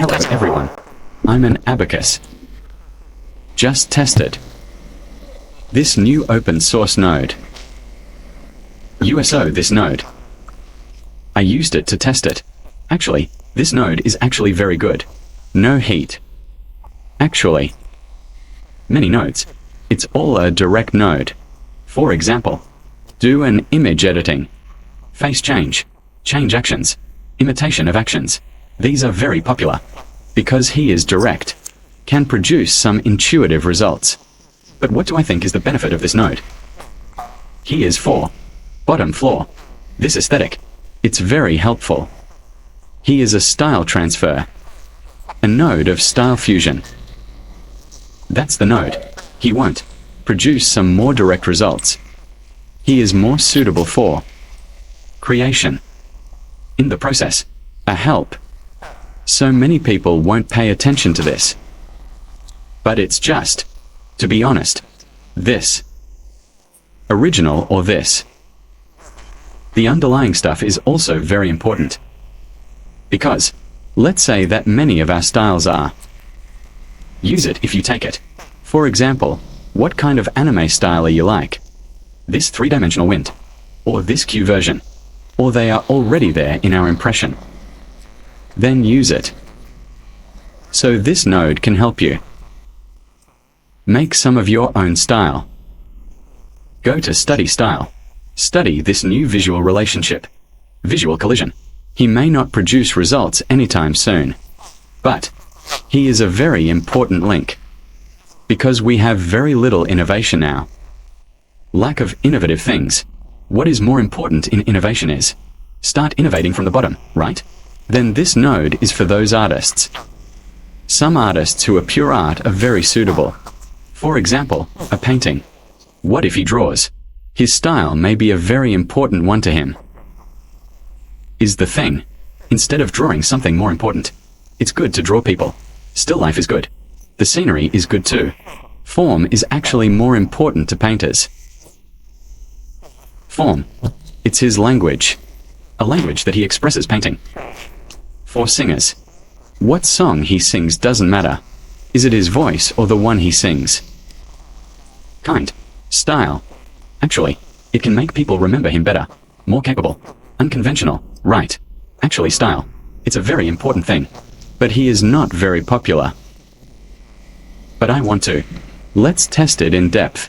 Hello everyone. I'm an Abacus. Just tested this new open source node. USO this node. I used it to test it. Actually, this node is actually very good. No heat. Actually, many nodes. It's all a direct node. For example, do an image editing, face change, change actions, imitation of actions. These are very popular because he is direct, can produce some intuitive results. But what do I think is the benefit of this node? He is for bottom floor. This aesthetic, it's very helpful. He is a style transfer, a node of style fusion. That's the node. He won't produce some more direct results. He is more suitable for creation. In the process, a help. So many people won't pay attention to this. But it's just, to be honest, this. Original or this. The underlying stuff is also very important. Because, let's say that many of our styles are. Use it if you take it. For example, what kind of anime style are you like? This three-dimensional wind, or this Q version, or they are already there in our impression. Then use it. So this node can help you make some of your own style. Go to study style. Study this new visual relationship. Visual collision. He may not produce results anytime soon, but he is a very important link. Because we have very little innovation now. Lack of innovative things. What is more important in innovation is start innovating from the bottom, right? Then this node is for those artists. Some artists who are pure art are very suitable. For example, a painting. What if he draws? His style may be a very important one to him. Is the thing. Instead of drawing something more important, it's good to draw people. Still life is good. The scenery is good too. Form is actually more important to painters. Form. It's his language. A language that he expresses painting. For singers. What song he sings doesn't matter. Is it his voice or the one he sings? Kind. Style. Actually, it can make people remember him better. More capable. Unconventional. Right. Actually style. It's a very important thing. But he is not very popular. But I want to. Let's test it in depth.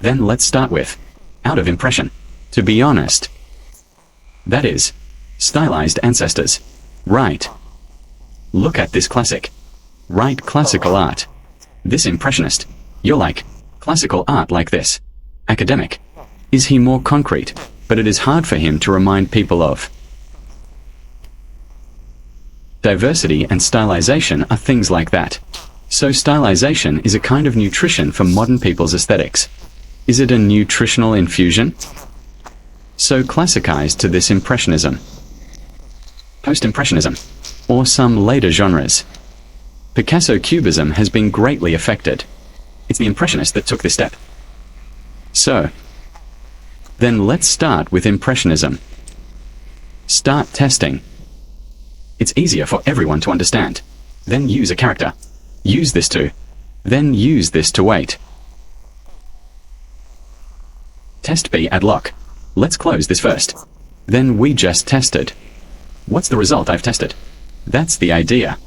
Then let's start with out of impression. To be honest. That is stylized ancestors. Right. Look at this classic. Right, classical art. This impressionist. You're like classical art like this. Academic. Is he more concrete? But it is hard for him to remind people of. Diversity and stylization are things like that. So stylization is a kind of nutrition for modern people's aesthetics. Is it a nutritional infusion? So classicized to this impressionism. Post-impressionism. Or some later genres. Picasso Cubism has been greatly affected. It's the impressionists that took this step. So, then let's start with impressionism. Start testing. It's easier for everyone to understand. Then use a character. Use this to. Then use this to wait. Test B ad loc. Let's close this first. Then we just tested. What's the result I've tested? That's the idea.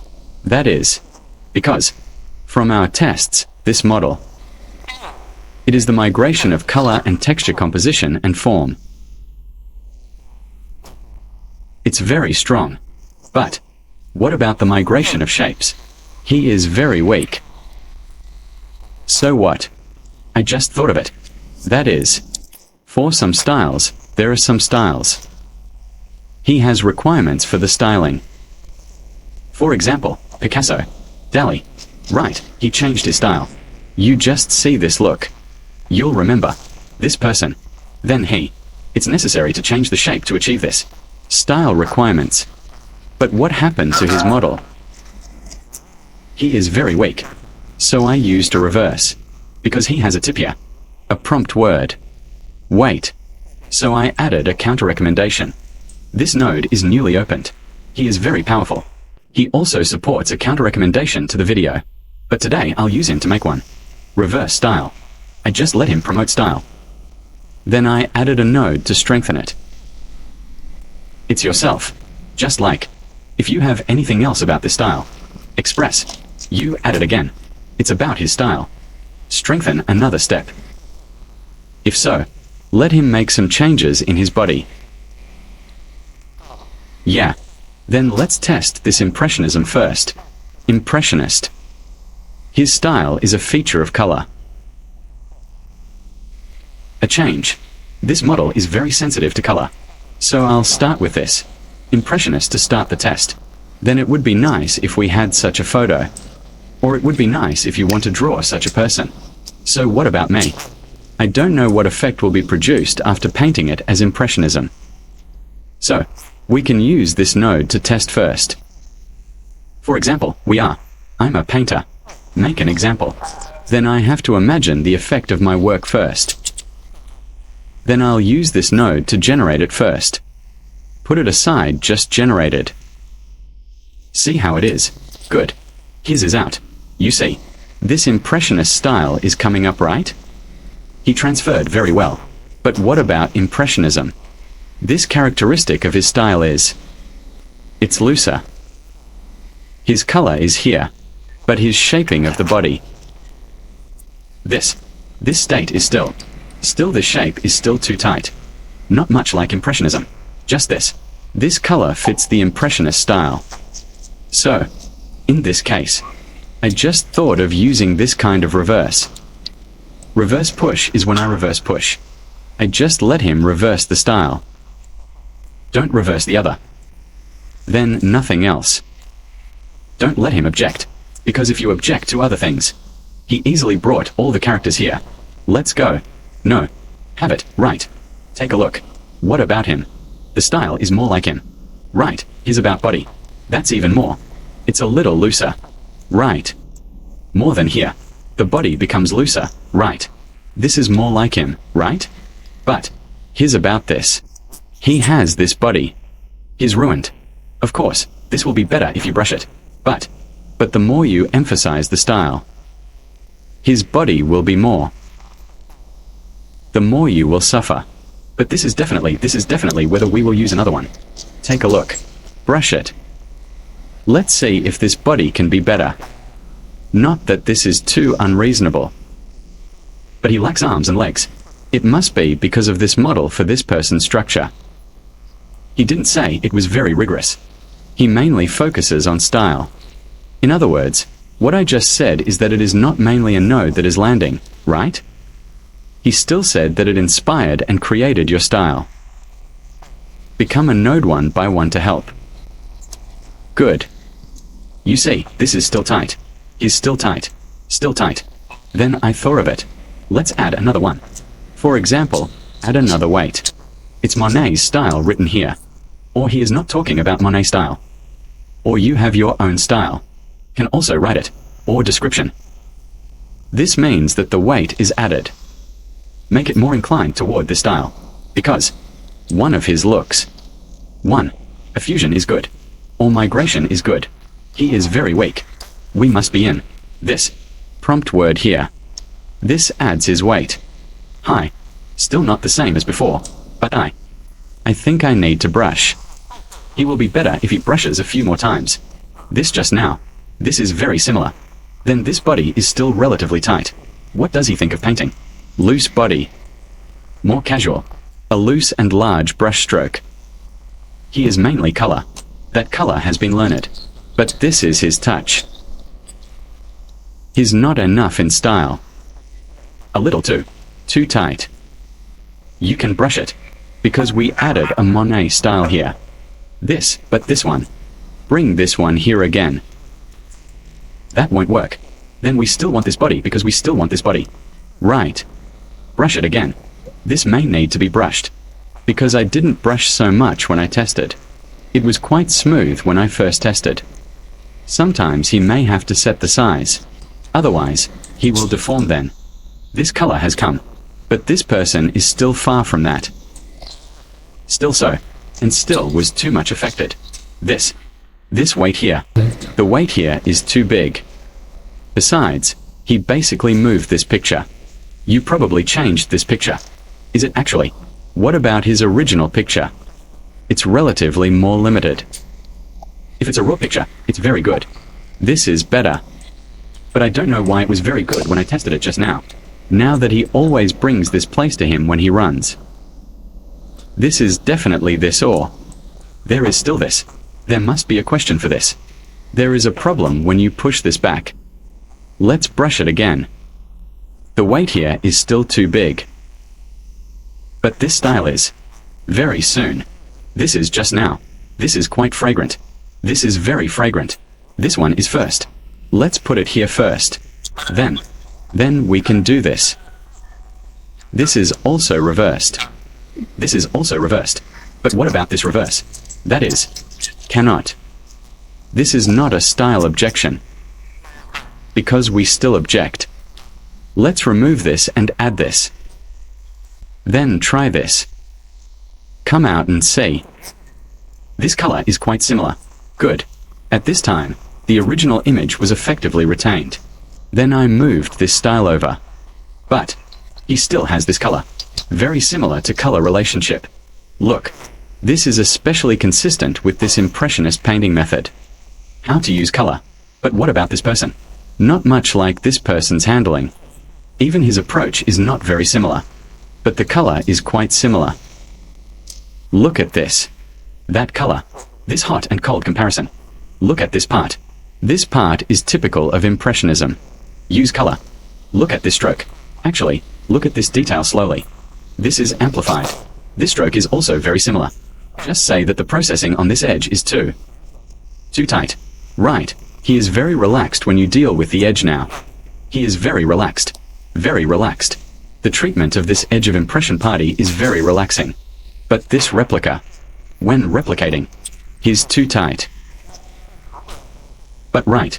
That is. Because, from our tests, this model. It is the migration of color and texture composition and form. It's very strong. But, what about the migration of shapes? He is very weak. So what? I just thought of it. That is, for some styles, there are some styles. He has requirements for the styling. For example, Picasso, Dali. Right, he changed his style. You just see this look. You'll remember. This person. Then he. It's necessary to change the shape to achieve this. Style requirements. But what happened to his model? He is very weak. So I used a reverse. Because he has a tip here. A prompt word. Wait. So I added a counter recommendation. This node is newly opened. He is very powerful. He also supports a counter recommendation to the video, but today I'll use him to make one. Reverse style. I just let him promote style. Then I added a node to strengthen it. It's yourself. Just like, if you have anything else about this style, express. You add it again. It's about his style. Strengthen another step. If so, let him make some changes in his body. Yeah. Then let's test this impressionism first. Impressionist. His style is a feature of color. A change. This model is very sensitive to color. So I'll start with this. Impressionist to start the test. Then it would be nice if we had such a photo. Or it would be nice if you want to draw such a person. So what about me? I don't know what effect will be produced after painting it as impressionism. So, we can use this node to test first. For example, I'm a painter. Make an example. Then I have to imagine the effect of my work first. Then I'll use this node to generate it first. Put it aside, just generate it. See how it is. Good. His is out. You see, this impressionist style is coming up, right? He transferred very well. But what about impressionism? This characteristic of his style is, it's looser. His color is here, but his shaping of the body. This state is still the shape is still too tight. Not much like impressionism. Just this. This color fits the impressionist style. So, in this case, I just thought of using this kind of reverse. Reverse push is when I reverse push. I just let him reverse the style. Don't reverse the other. Then nothing else. Don't let him object, because if you object to other things, he easily brought all the characters here. Let's go. No. Have it. Right. Take a look. What about him? The style is more like him. Right. He's about body. That's even more. It's a little looser. Right. More than here. The body becomes looser. Right. This is more like him. Right? But he's about this. He has this body. He's ruined. Of course, this will be better if you brush it. But the more you emphasize the style, his body will be more. The more you will suffer. But this is definitely whether we will use another one. Take a look. Brush it. Let's see if this body can be better. Not that this is too unreasonable. But he lacks arms and legs. It must be because of this model for this person's structure. He didn't say it was very rigorous. He mainly focuses on style. In other words, what I just said is that it is not mainly a node that is landing, right? He still said that it inspired and created your style. Become a node one by one to help. Good. You see, this is still tight. He's still tight. Still tight. Then I thought of it. Let's add another one. For example, add another weight. It's Monet's style written here. Or he is not talking about Monet style. Or you have your own style. Can also write it. Or description. This means that the weight is added. Make it more inclined toward this style. Because one of his looks. 1. A fusion is good. Or migration is good. He is very weak. We must be in. This. Prompt word here. This adds his weight. High. Still not the same as before. But I think I need to brush. He will be better if he brushes a few more times. This just now. This is very similar. Then this body is still relatively tight. What does he think of painting? Loose body. More casual. A loose and large brush stroke. He is mainly color. That color has been learned. But this is his touch. He's not enough in style. A little too tight. You can brush it. Because we added a Monet style here. But this one. Bring this one here again. That won't work. Then we still want this body because we still want this body. Right. Brush it again. This may need to be brushed. Because I didn't brush so much when I tested. It was quite smooth when I first tested. Sometimes he may have to set the size. Otherwise, he will deform then. This color has come. But this person is still far from that. Still so. And still was too much affected. This. This weight here. The weight here is too big. Besides, he basically moved this picture. You probably changed this picture. Is it actually? What about his original picture? It's relatively more limited. If it's a raw picture, it's very good. This is better. But I don't know why it was very good when I tested it just now. Now that he always brings this place to him when he runs. This is definitely this, or there is still this. There must be a question for this. There is a problem when you push this back. Let's brush it again. The weight here is still too big. But this style is. Very soon. This is just now. This is quite fragrant. This is very fragrant. This one is first. Let's put it here first. Then we can do this. This is also reversed. This is also reversed. But what about this reverse? That is, cannot. This is not a style objection. Because we still object. Let's remove this and add this. Then try this. Come out and see. This color is quite similar. Good. At this time, the original image was effectively retained. Then I moved this style over. But he still has this color. Very similar to color relationship. Look. This is especially consistent with this impressionist painting method. How to use color. But what about this person? Not much like this person's handling. Even his approach is not very similar. But the color is quite similar. Look at this. That color. This hot and cold comparison. Look at this part. This part is typical of Impressionism. Use color. Look at this stroke. Actually, look at this detail slowly. This is amplified. This stroke is also very similar. Just say that the processing on this edge is too tight. Right. He is very relaxed when you deal with the edge now. He is very relaxed. Very relaxed. The treatment of this edge of Impression Party is very relaxing. But this replica, when replicating, is too tight. But right.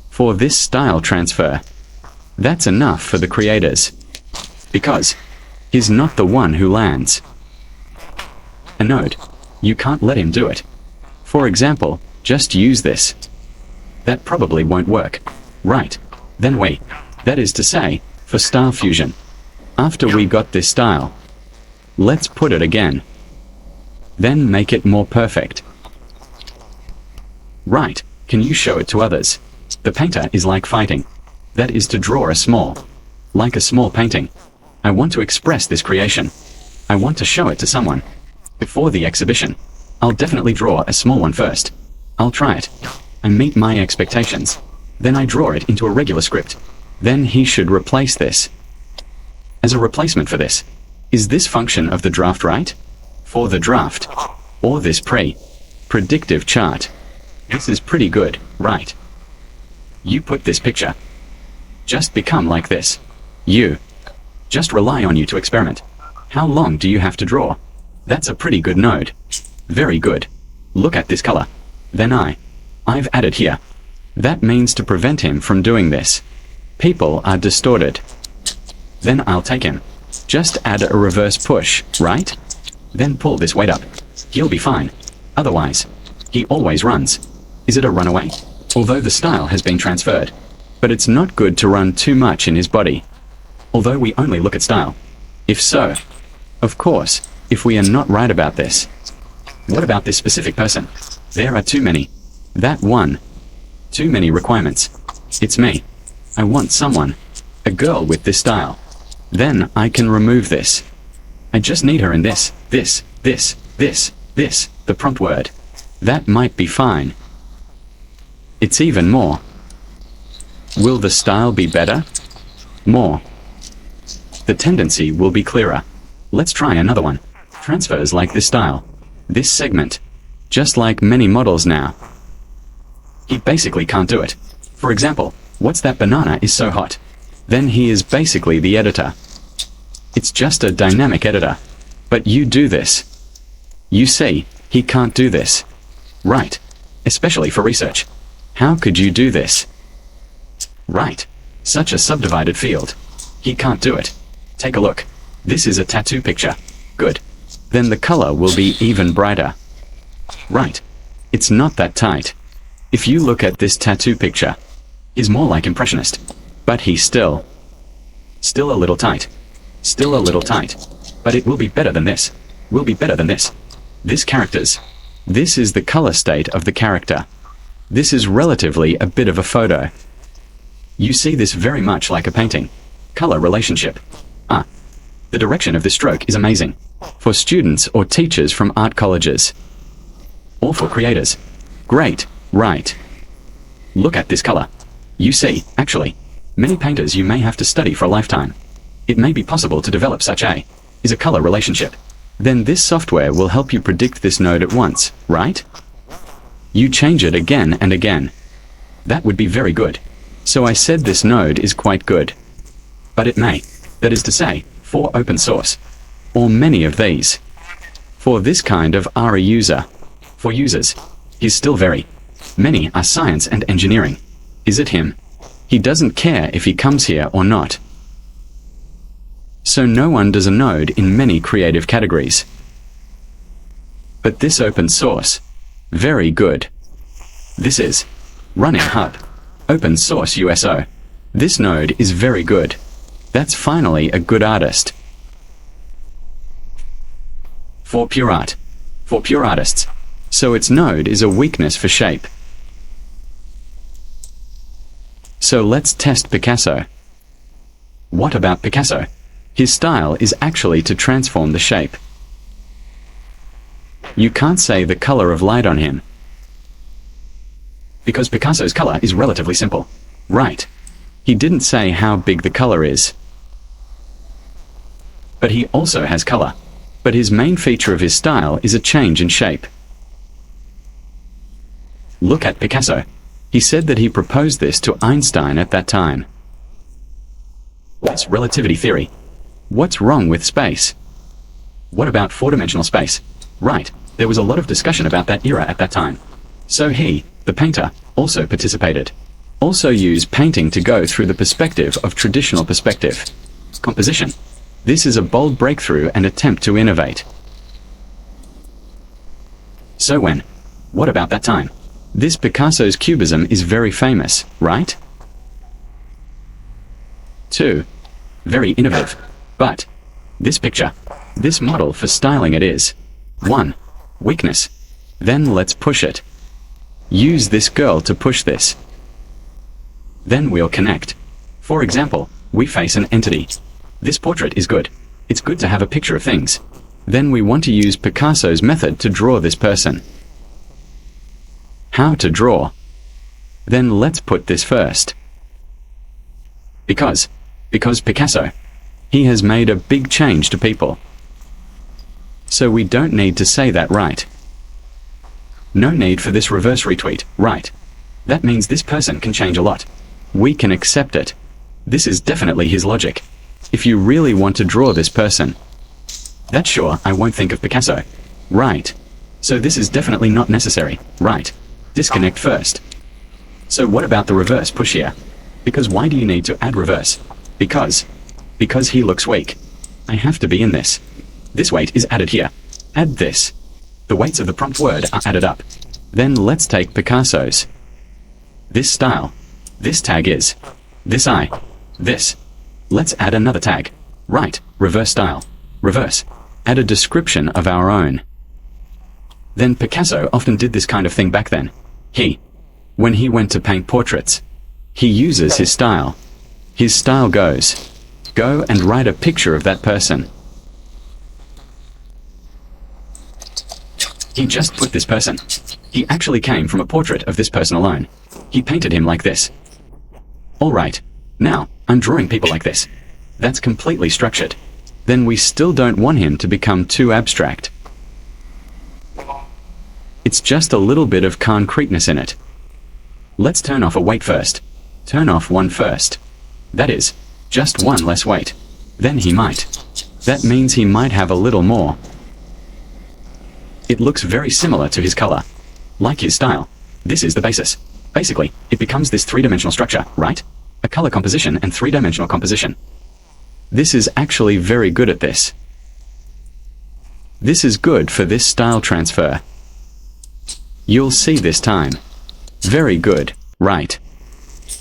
For this style transfer, that's enough for the creators. Because he's not the one who lands. A node. You can't let him do it. For example, just use this. That probably won't work. Right. Then wait. That is to say, for style fusion. After we got this style, let's put it again. Then make it more perfect. Right. Can you show it to others? The painter is like fighting. That is to draw a small. Like a small painting. I want to express this creation. I want to show it to someone. Before the exhibition, I'll definitely draw a small one first. I'll try it. I meet my expectations. Then I draw it into a regular script. Then he should replace this. As a replacement for this, is this function of the draft right? For the draft, or this predictive chart. This is pretty good, right? You put this picture. Just become like this. You. Just rely on you to experiment. How long do you have to draw? That's a pretty good node. Very good. Look at this color. Then I've added here. That means to prevent him from doing this. People are distorted. Then I'll take him. Just add a reverse push, right? Then pull this weight up. He'll be fine. Otherwise, he always runs. Is it a runaway? Although the style has been transferred. But it's not good to run too much in his body. Although we only look at style. If so, of course, if we are not right about this. What about this specific person? There are too many. That one. Too many requirements. It's me. I want someone. A girl with this style. Then I can remove this. I just need her in this, the prompt word. That might be fine. It's even more. Will the style be better? More. The tendency will be clearer. Let's try another one. Transfers like this style. This segment. Just like many models now. He basically can't do it. For example, what's that banana is so hot? Then he is basically the editor. It's just a dynamic editor. But you do this. You see, he can't do this. Right. Especially for research. How could you do this? Right. Such a subdivided field. He can't do it. Take a look. This is a tattoo picture. Good. Then the color will be even brighter. Right. It's not that tight. If you look at this tattoo picture, he's more like Impressionist. But he's still a little tight. Still a little tight. But it will be better than this. Will be better than this. This character's. This is the color state of the character. This is relatively a bit of a photo. You see this very much like a painting. Color relationship. The direction of this stroke is amazing. For students or teachers from art colleges. Or for creators. Great, right. Look at this color. You see, actually, many painters you may have to study for a lifetime. It may be possible to develop such a color relationship. Then this software will help you predict this node at once, right? You change it again and again. That would be very good. So I said this node is quite good. But it may, that is to say, for open source, or many of these. For this kind of ARA user, for users, he's still very. Many are science and engineering. Is it him? He doesn't care if he comes here or not. So no one does a node in many creative categories. But this open source, very good. This is running hub, open source USO. This node is very good. That's finally a good artist. For pure art. For pure artists. So its node is a weakness for shape. So let's test Picasso. What about Picasso? His style is actually to transform the shape. You can't say the color of light on him. Because Picasso's color is relatively simple. Right. He didn't say how big the color is. But he also has color. But his main feature of his style is a change in shape. Look at Picasso. He said that he proposed this to Einstein at that time. What's relativity theory? What's wrong with space? What about four-dimensional space? Right, there was a lot of discussion about that era at that time. So he, the painter, also participated. Also used painting to go through the perspective of traditional perspective. Composition. This is a bold breakthrough and attempt to innovate. So what about that time? This Picasso's cubism is very famous, right? 2. Very innovative. But this picture, this model for styling it is 1. Weakness. Then let's push it. Use this girl to push this. Then we'll connect. For example, we face an entity. This portrait is good. It's good to have a picture of things. Then we want to use Picasso's method to draw this person. How to draw? Then let's put this first. Because Picasso, he has made a big change to people. So we don't need to say that, right? No need for this reverse retweet, right? That means this person can change a lot. We can accept it. This is definitely his logic. If you really want to draw this person, that's sure I won't think of Picasso. Right. So this is definitely not necessary, right? Disconnect first. So what about the reverse push here? Because why do you need to add reverse? Because he looks weak. I have to be in this. This weight is added here. Add this. The weights of the prompt word are added up. Then let's take Picasso's. This style. This tag is. This eye. This. Let's add another tag. Right, reverse style. Reverse. Add a description of our own. Then Picasso often did this kind of thing back then. When he went to paint portraits, he uses his style. His style goes, go and write a picture of that person. He just put this person. He actually came from a portrait of this person alone. He painted him like this. Alright, now, I'm drawing people like this. That's completely structured. Then we still don't want him to become too abstract. It's just a little bit of concreteness in it. Let's turn off a weight first. Turn off one first. That is, just one less weight. Then he might. That means he might have a little more. It looks very similar to his color. Like his style. This is the basis. Basically, it becomes this three-dimensional structure, right? A color composition and three-dimensional composition. This is actually very good at this. This is good for this style transfer. You'll see this time. Very good, right.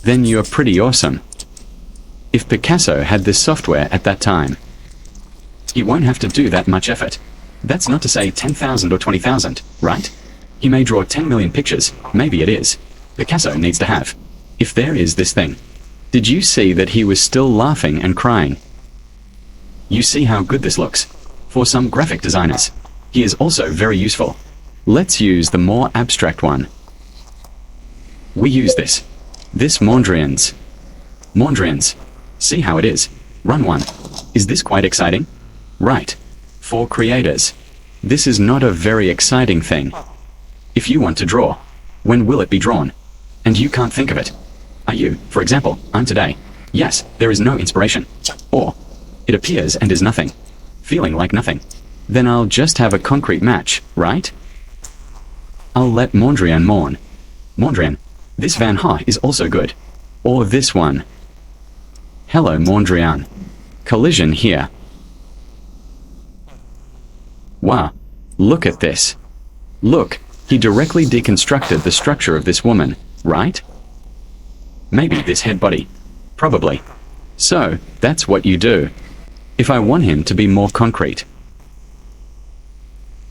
Then you're pretty awesome. If Picasso had this software at that time, he won't have to do that much effort. That's not to say 10,000 or 20,000, right? He may draw 10 million pictures, maybe it is. Picasso needs to have. If there is this thing. Did you see that he was still laughing and crying? You see how good this looks? For some graphic designers, he is also very useful. Let's use the more abstract one. We use this. This Mondrian's. Mondrian's. See how it is. Run one. Is this quite exciting? Right. For creators. This is not a very exciting thing. If you want to draw, when will it be drawn? And you can't think of it. Are you, for example, I'm today. Yes, there is no inspiration. Or, it appears and is nothing. Feeling like nothing. Then I'll just have a concrete match, right? I'll let Mondrian mourn. Mondrian, this Van Gogh is also good. Or this one. Hello Mondrian. Collision here. Wow. Look at this. Look, he directly deconstructed the structure of this woman, right? Maybe this head body. Probably. So, that's what you do. If I want him to be more concrete,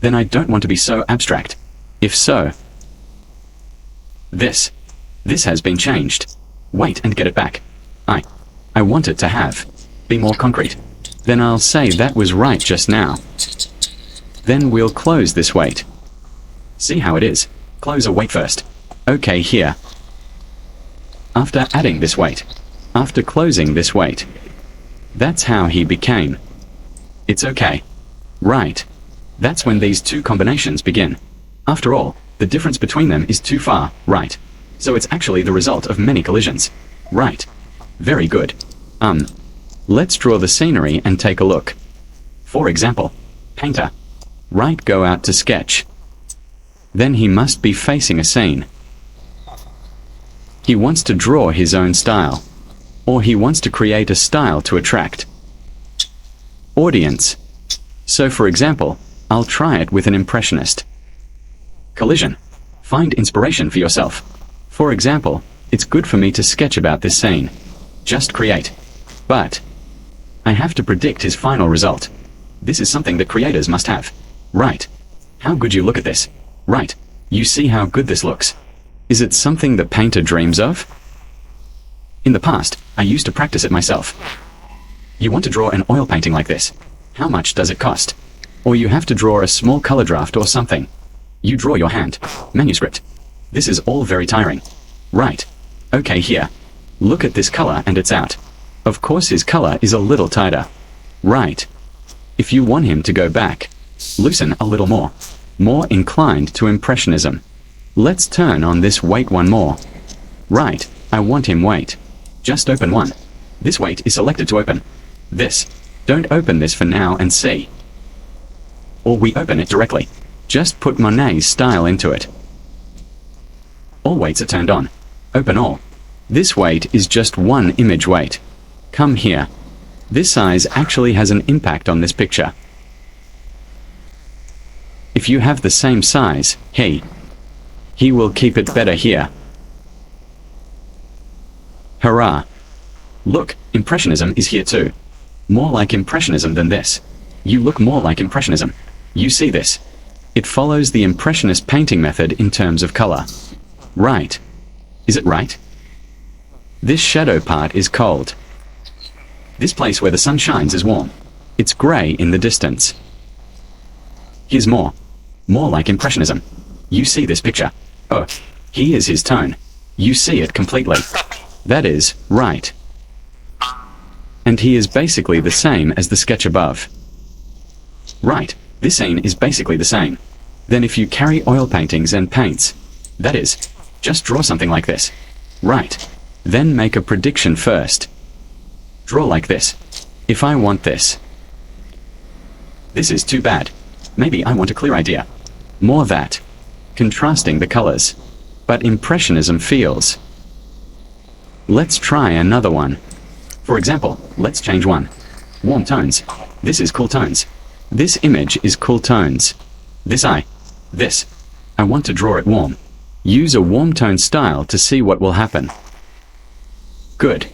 then I don't want to be so abstract. If so, this has been changed. Wait and get it back. I want it to have, be more concrete. Then I'll say that was right just now. Then we'll close this weight. See how it is. Close a weight first. Okay, here. After adding this weight. After closing this weight. That's how he became. It's okay. Right. That's when these two combinations begin. After all, the difference between them is too far, right? So it's actually the result of many collisions. Right. Very good. Let's draw the scenery and take a look. For example, painter. Right, go out to sketch. Then he must be facing a scene. He wants to draw his own style. Or he wants to create a style to attract audience. So for example, I'll try it with an impressionist. Collision. Find inspiration for yourself. For example, it's good for me to sketch about this scene. Just create. But I have to predict his final result. This is something that creators must have. Right. How good you look at this. Right. You see how good this looks. Is it something the painter dreams of? In the past, I used to practice it myself. You want to draw an oil painting like this. How much does it cost? Or you have to draw a small color draft or something. You draw your hand. Manuscript. This is all very tiring. Right. Okay, here. Look at this color and it's out. Of course his color is a little tighter. Right. If you want him to go back, loosen a little more. More inclined to impressionism. Let's turn on this weight one more. Right. I want him weight. Just open one. This weight is selected to open. This. Don't open this for now and see. Or we open it directly. Just put Monet's style into it. All weights are turned on. Open all. This weight is just one image weight. Come here. This size actually has an impact on this picture. If you have the same size, he will keep it better here. Hurrah. Look, Impressionism is here too. More like Impressionism than this. You look more like Impressionism. You see this. It follows the Impressionist painting method in terms of color. Right. Is it right? This shadow part is cold. This place where the sun shines is warm. It's gray in the distance. Here's more. More like Impressionism. You see this picture. Oh, here's his tone. You see it completely. That is, right. And he is basically the same as the sketch above. Right, this scene is basically the same. Then if you carry oil paintings and paints, that is, just draw something like this. Right. Then make a prediction first. Draw like this. If I want this. This is too bad. Maybe I want a clear idea. More that. Contrasting the colors. But Impressionism feels. Let's try another one. For example, let's change one. Warm tones. This is cool tones. This image is cool tones. This I want to draw it warm. Use a warm tone style to see what will happen. Good.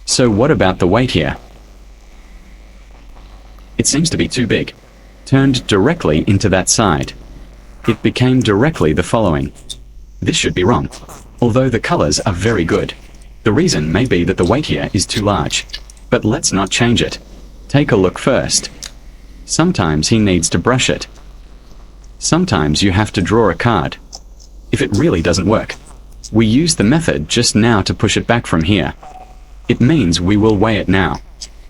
So what about the weight here? It seems to be too big. Turned directly into that side. It became directly the following. This should be wrong. Although the colors are very good. The reason may be that the weight here is too large. But let's not change it. Take a look first. Sometimes he needs to brush it. Sometimes you have to draw a card. If it really doesn't work, we use the method just now to push it back from here. It means we will weigh it now.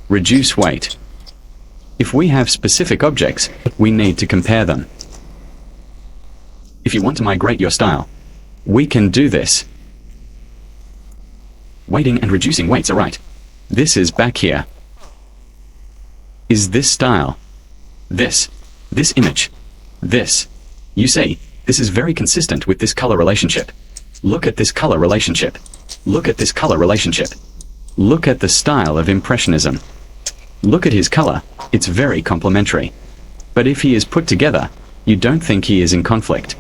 Reduce weight. If we have specific objects, we need to compare them. If you want to migrate your style, we can do this. Weighting and reducing weights are right. This is back here. Is this style? This image. This. You see, this is very consistent with this color relationship. Look at this color relationship. Look at this color relationship. Look at the style of Impressionism. Look at his color, it's very complementary. But if he is put together, you don't think he is in conflict.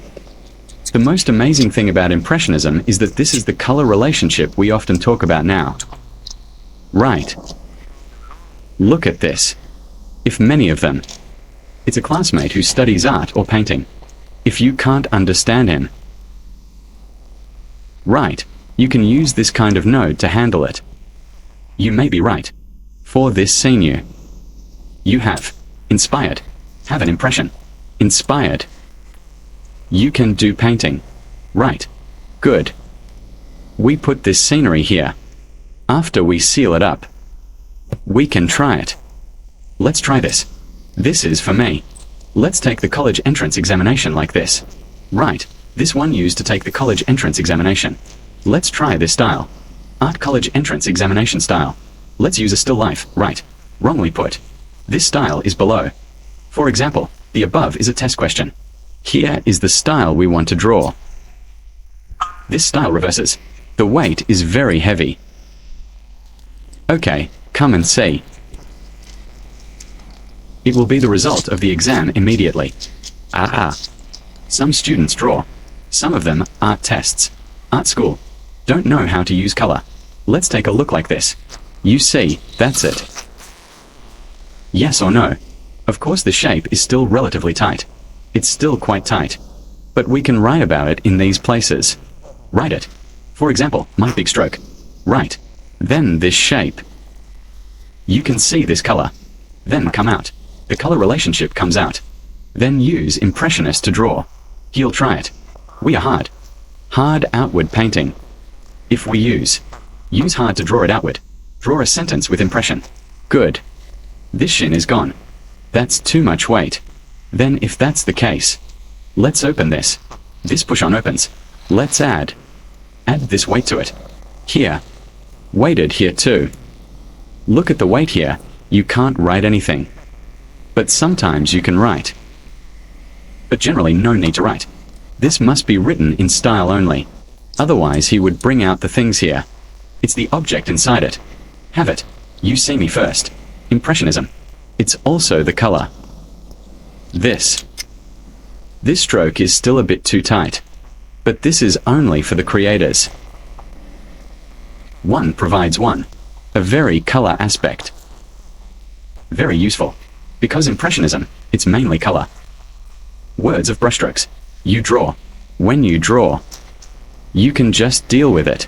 The most amazing thing about Impressionism is that this is the color relationship we often talk about now. Right. Look at this. If many of them. It's a classmate who studies art or painting. If you can't understand him. Right. You can use this kind of node to handle it. You may be right. For this scene you have inspired. Have an impression. Inspired. You can do painting. Right. Good. We put this scenery here. After we seal it up, we can try it. Let's try this. This is for me. Let's take the college entrance examination like this. Right. This one used to take the college entrance examination. Let's try this style. Art college entrance examination style. Let's use a still life. Right. Wrongly put. This style is below. For example, the above is a test question. Here is the style we want to draw. This style reverses. The weight is very heavy. Okay, come and see. It will be the result of the exam immediately. Some students draw. Some of them art tests. Art school. Don't know how to use color. Let's take a look like this. You see, that's it. Yes or no? Of course the shape is still relatively tight. It's still quite tight. But we can write about it in these places. Write it. For example, my big stroke. Right. Then this shape. You can see this color. Then come out. The color relationship comes out. Then use Impressionist to draw. He'll try it. We are hard. Hard outward painting. If we use hard to draw it outward. Draw a sentence with impression. Good. This shin is gone. That's too much weight. Then if that's the case, let's open this. This push-on opens. Let's add this weight to it. Here. Weighted here too. Look at the weight here. You can't write anything. But sometimes you can write. But generally no need to write. This must be written in style only. Otherwise he would bring out the things here. It's the object inside it. Have it. You see me first. Impressionism. It's also the color. This stroke is still a bit too tight. But this is only for the creators. One provides one. A very color aspect. Very useful. Because Impressionism, it's mainly color. Words of brushstrokes. You draw. When you draw, you can just deal with it.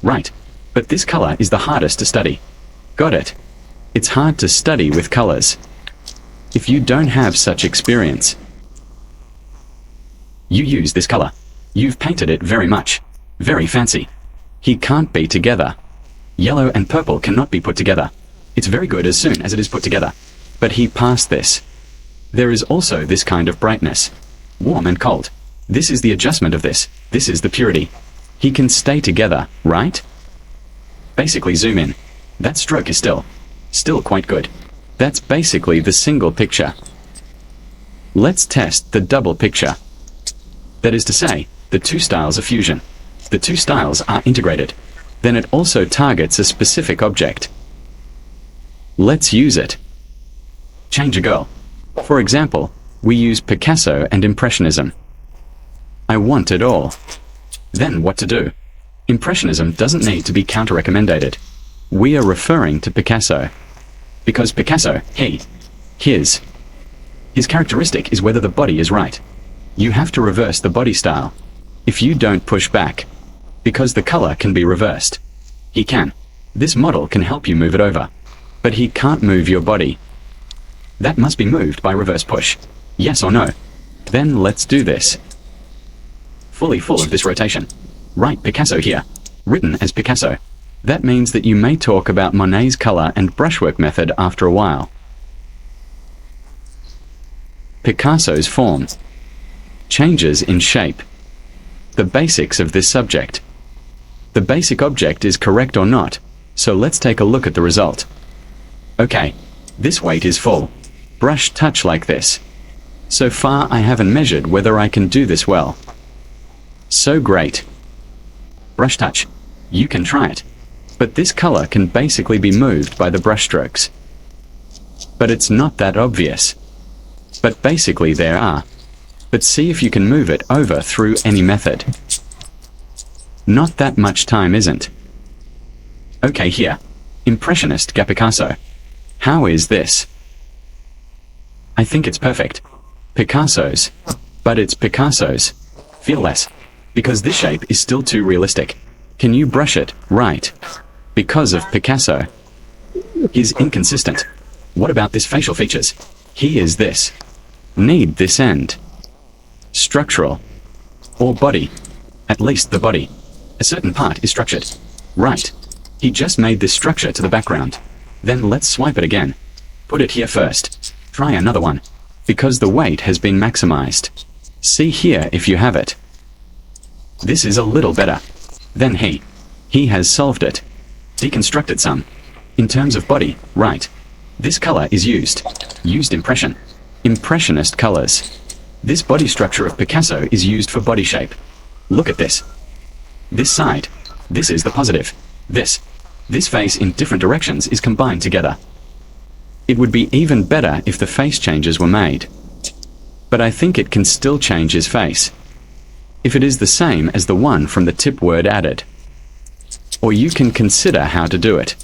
Right. But this color is the hardest to study. Got it? It's hard to study with colors. If you don't have such experience, you use this color. You've painted it very much. Very fancy. He can't be together. Yellow and purple cannot be put together. It's very good as soon as it is put together. But he passed this. There is also this kind of brightness. Warm and cold. This is the adjustment of this. This is the purity. He can stay together, right? Basically zoom in. That stroke is still quite good. That's basically the single picture. Let's test the double picture. That is to say, the two styles of fusion. The two styles are integrated. Then it also targets a specific object. Let's use it. Change a girl. For example, we use Picasso and Impressionism. I want it all. Then what to do? Impressionism doesn't need to be counter-recommended. We are referring to Picasso. Because Picasso, his characteristic is whether the body is right. You have to reverse the body style. If you don't push back, because the color can be reversed. He can. This model can help you move it over. But he can't move your body. That must be moved by reverse push. Yes or no? Then let's do this. Fully full of this rotation. Write Picasso here. Written as Picasso. That means that you may talk about Monet's color and brushwork method after a while. Picasso's form. Changes in shape. The basics of this subject. The basic object is correct or not, so let's take a look at the result. Okay, this weight is full. Brush touch like this. So far I haven't measured whether I can do this well. So great. Brush touch. You can try it. But this color can basically be moved by the brush strokes. But it's not that obvious. But basically there are. But see if you can move it over through any method. Not that much time isn't. Okay, here. Impressionist Picasso. How is this? I think it's perfect. Picasso's. But it's Picasso's. Feel less. Because this shape is still too realistic. Can you brush it, right? Because of Picasso. He's inconsistent. What about this facial features? He is this. Need this end. Structural. Or body. At least the body. A certain part is structured. Right. He just made this structure to the background. Then let's swipe it again. Put it here first. Try another one. Because the weight has been maximized. See here if you have it. This is a little better. Then he has solved it. Deconstructed some. In terms of body, right. This color is used. Used impression. Impressionist colors. This body structure of Picasso is used for body shape. Look at this. This side. This is the positive. This face in different directions is combined together. It would be even better if the face changes were made. But I think it can still change his face. If it is the same as the one from the tip word added. Or you can consider how to do it.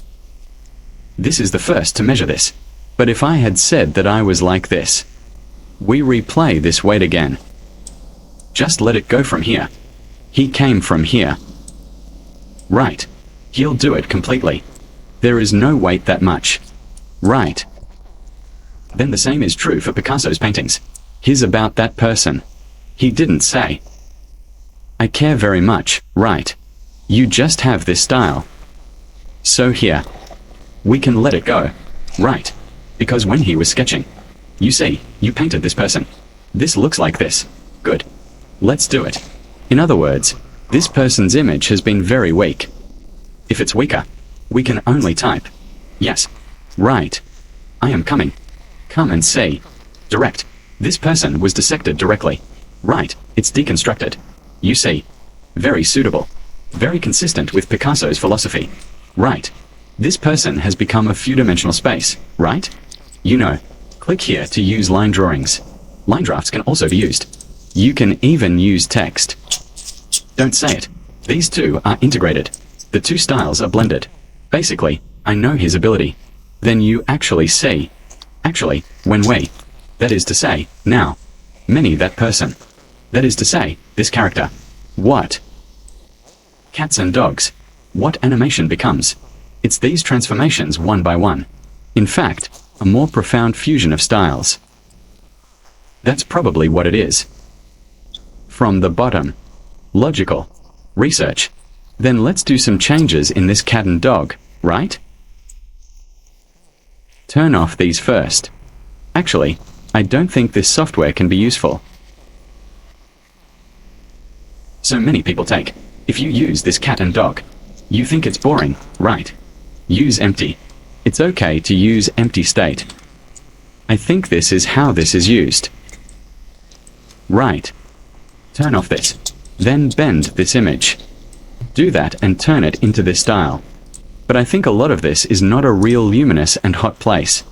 This is the first to measure this. But if I had said that I was like this. We replay this weight again. Just let it go from here. He came from here. Right. He'll do it completely. There is no weight that much. Right. Then the same is true for Picasso's paintings. He's about that person. He didn't say. I care very much, right? You just have this style. So here. We can let it go. Right. Because when he was sketching. You see, you painted this person. This looks like this. Good. Let's do it. In other words, this person's image has been very weak. If it's weaker, we can only type. Yes. Right. I am coming. Come and see. Direct. This person was dissected directly. Right. It's deconstructed. You see. Very suitable. Very consistent with Picasso's philosophy. Right. This person has become a few-dimensional space, right? You know. Click here to use line drawings. Line drafts can also be used. You can even use text. Don't say it. These two are integrated. The two styles are blended. Basically, I know his ability. Then you actually see. Actually, when we. That is to say, now. Many that person. That is to say, this character. What? Cats and dogs. What animation becomes? It's these transformations one by one. In fact, a more profound fusion of styles. That's probably what it is. From the bottom. Logical. Research. Then let's do some changes in this cat and dog, right? Turn off these first. Actually, I don't think this software can be useful. So many people take. If you use this cat and dog, you think it's boring, right? Use empty. It's okay to use empty state. I think this is how this is used. Right. Turn off this. Then bend this image. Do that and turn it into this style. But I think a lot of this is not a real luminous and hot place.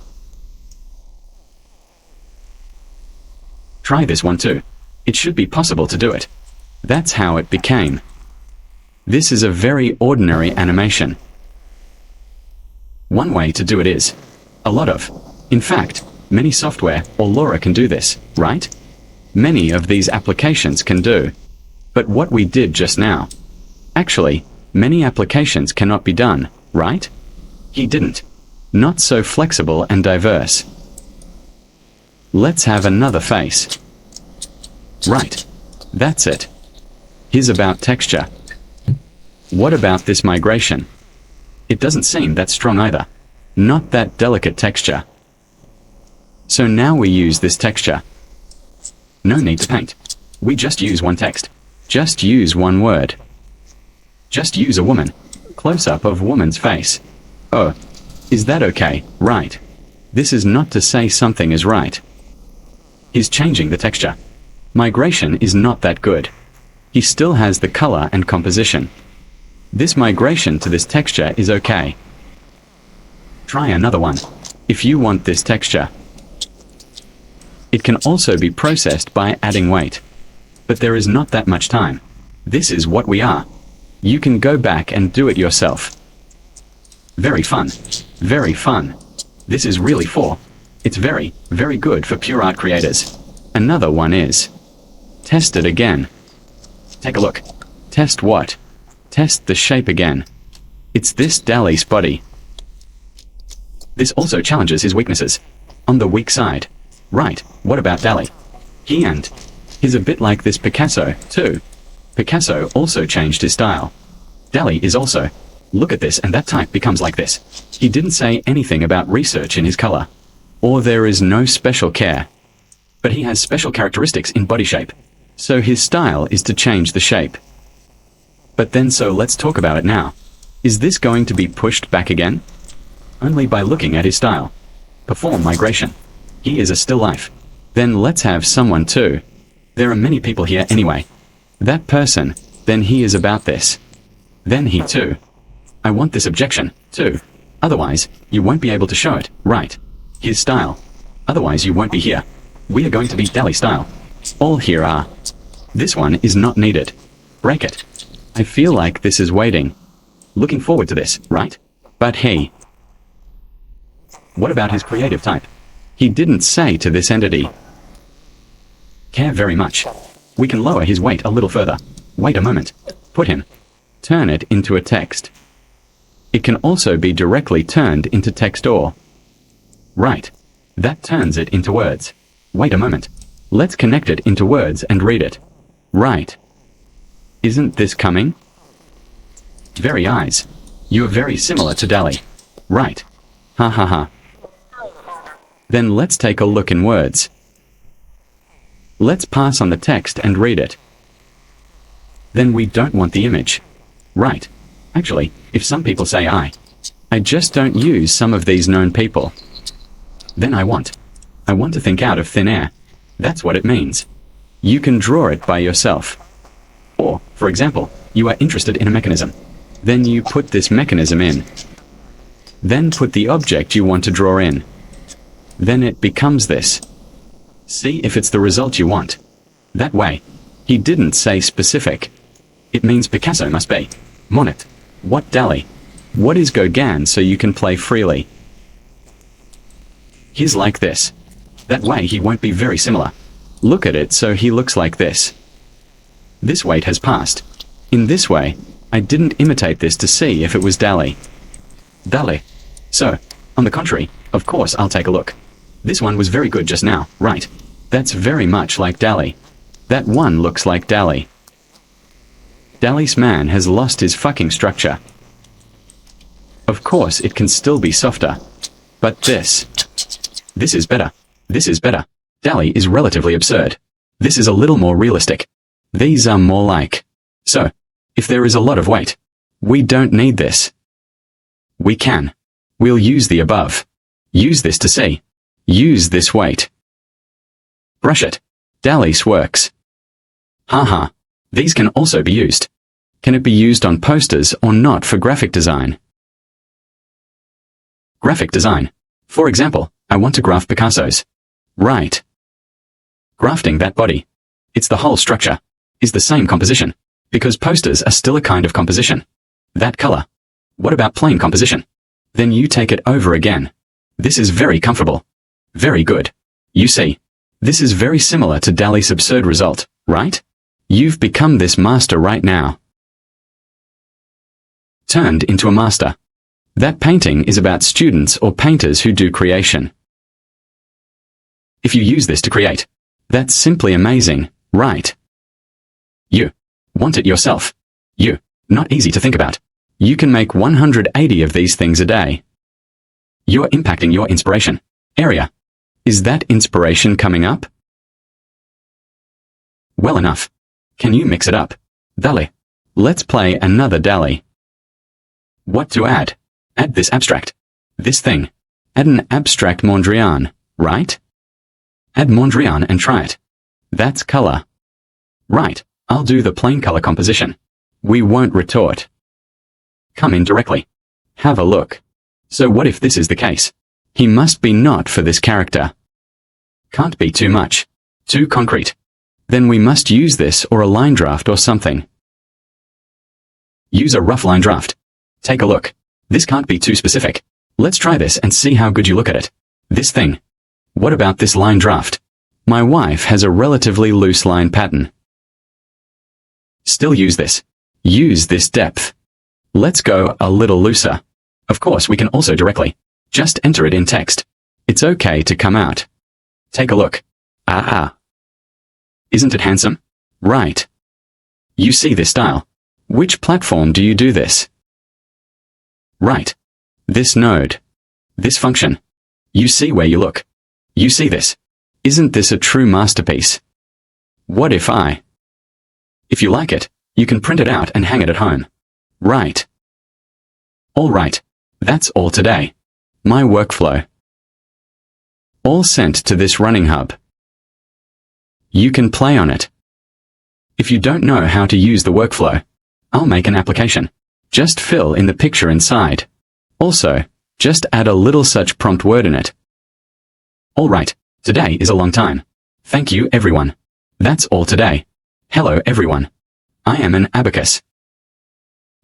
Try this one too. It should be possible to do it. That's how it became. This is a very ordinary animation. One way to do it is in fact, many software or LoRa can do this, right? Many of these applications can do. But what we did just now, actually, many applications cannot be done, right? He didn't. Not so flexible and diverse. Let's have another face. Right. That's it. Here's about texture. What about this migration? It doesn't seem that strong either. Not that delicate texture. So now we use this texture. No need to paint. We just use one text. Just use one word. Just use a woman. Close-up of woman's face. Oh. Is that okay? Right. This is not to say something is right. He's changing the texture. Migration is not that good. He still has the color and composition. This migration to this texture is okay. Try another one. If you want this texture. It can also be processed by adding weight. But there is not that much time. This is what we are. You can go back and do it yourself. Very fun. Very fun. This is really it's very, very good for pure art creators. Another one is. Test it again. Take a look. Test what? Test the shape again. It's this DALL-E's body. This also challenges his weaknesses. On the weak side. Right, what about DALL-E? He's a bit like this Picasso, too. Picasso also changed his style. DALL-E is also. Look at this and that type becomes like this. He didn't say anything about research in his color. Or there is no special care. But he has special characteristics in body shape. So his style is to change the shape. But then so let's talk about it now. Is this going to be pushed back again? Only by looking at his style. Perform migration. He is a still life. Then let's have someone too. There are many people here anyway. That person, then he is about this. Then he too. I want this objection, too. Otherwise, you won't be able to show it, right? His style. Otherwise you won't be here. We are going to be DALL-E style. All here are. This one is not needed. Break it. I feel like this is waiting. Looking forward to this, right? But he. What about his creative type? He didn't say to this entity. Care very much. We can lower his weight a little further. Wait a moment. Put him. Turn it into a text. It can also be directly turned into text or. Right. That turns it into words. Wait a moment. Let's connect it into words and read it. Right. Isn't this coming? Very eyes. You are very similar to DALL-E. Right. Ha ha ha. Then let's take a look in words. Let's pass on the text and read it. Then we don't want the image. Right. Actually, if some people say I just don't use some of these known people. Then I want to think out of thin air. That's what it means. You can draw it by yourself. Or, for example, you are interested in a mechanism. Then you put this mechanism in. Then put the object you want to draw in. Then it becomes this. See if it's the result you want. That way. He didn't say specific. It means Picasso must be. Monet. What DALL-E? What is Gauguin so you can play freely? He's like this. That way he won't be very similar. Look at it so he looks like this. This weight has passed. In this way, I didn't imitate this to see if it was DALL-E. DALL-E. So, on the contrary, of course I'll take a look. This one was very good just now, right? That's very much like DALL-E. That one looks like DALL-E. DALL-E's man has lost his fucking structure. Of course it can still be softer. But this is better. This is better. DALL-E is relatively absurd. This is a little more realistic. These are more like. So, if there is a lot of weight, we don't need this. We can. We'll use the above. Use this to see. Use this weight. Brush it. DALL-E works. Haha. These can also be used. Can it be used on posters or not for graphic design? Graphic design. For example, I want to graph Picasso's. Right. Grafting that body. It's the whole structure. Is the same composition. Because posters are still a kind of composition. That color. What about plain composition? Then you take it over again. This is very comfortable. Very good. You see, this is very similar to DALL-E's absurd result, right? You've become this master right now. Turned into a master. That painting is about students or painters who do creation. If you use this to create, that's simply amazing, right? You want it yourself. You, not easy to think about. You can make 180 of these things a day. You're impacting your inspiration area. Is that inspiration coming up? Well enough. Can you mix it up? DALL-E. Let's play another DALL-E. What to add? Add this abstract. This thing. Add an abstract Mondrian, right? Add Mondrian and try it. That's color. Right, I'll do the plain color composition. We won't retort. Come in directly. Have a look. So what if this is the case? He must be not for this character. Can't be too much. Too concrete. Then we must use this or a line draft or something. Use a rough line draft. Take a look. This can't be too specific. Let's try this and see how good you look at it. This thing. What about this line draft? My wife has a relatively loose line pattern. Still use this. Use this depth. Let's go a little looser. Of course, we can also directly. Just enter it in text. It's okay to come out. Take a look. Isn't it handsome? Right. You see this style. Which platform do you do this? Right. This node. This function. You see where you look. You see this. Isn't this a true masterpiece? What if If you like it, you can print it out and hang it at home. Right. All right. That's all today. My workflow. All sent to this running hub. You can play on it. If you don't know how to use the workflow, I'll make an application. Just fill in the picture inside. Also, just add a little such prompt word in it. All right. Today is a long time. Thank you, everyone. That's all today. Hello, everyone. I am an abacus.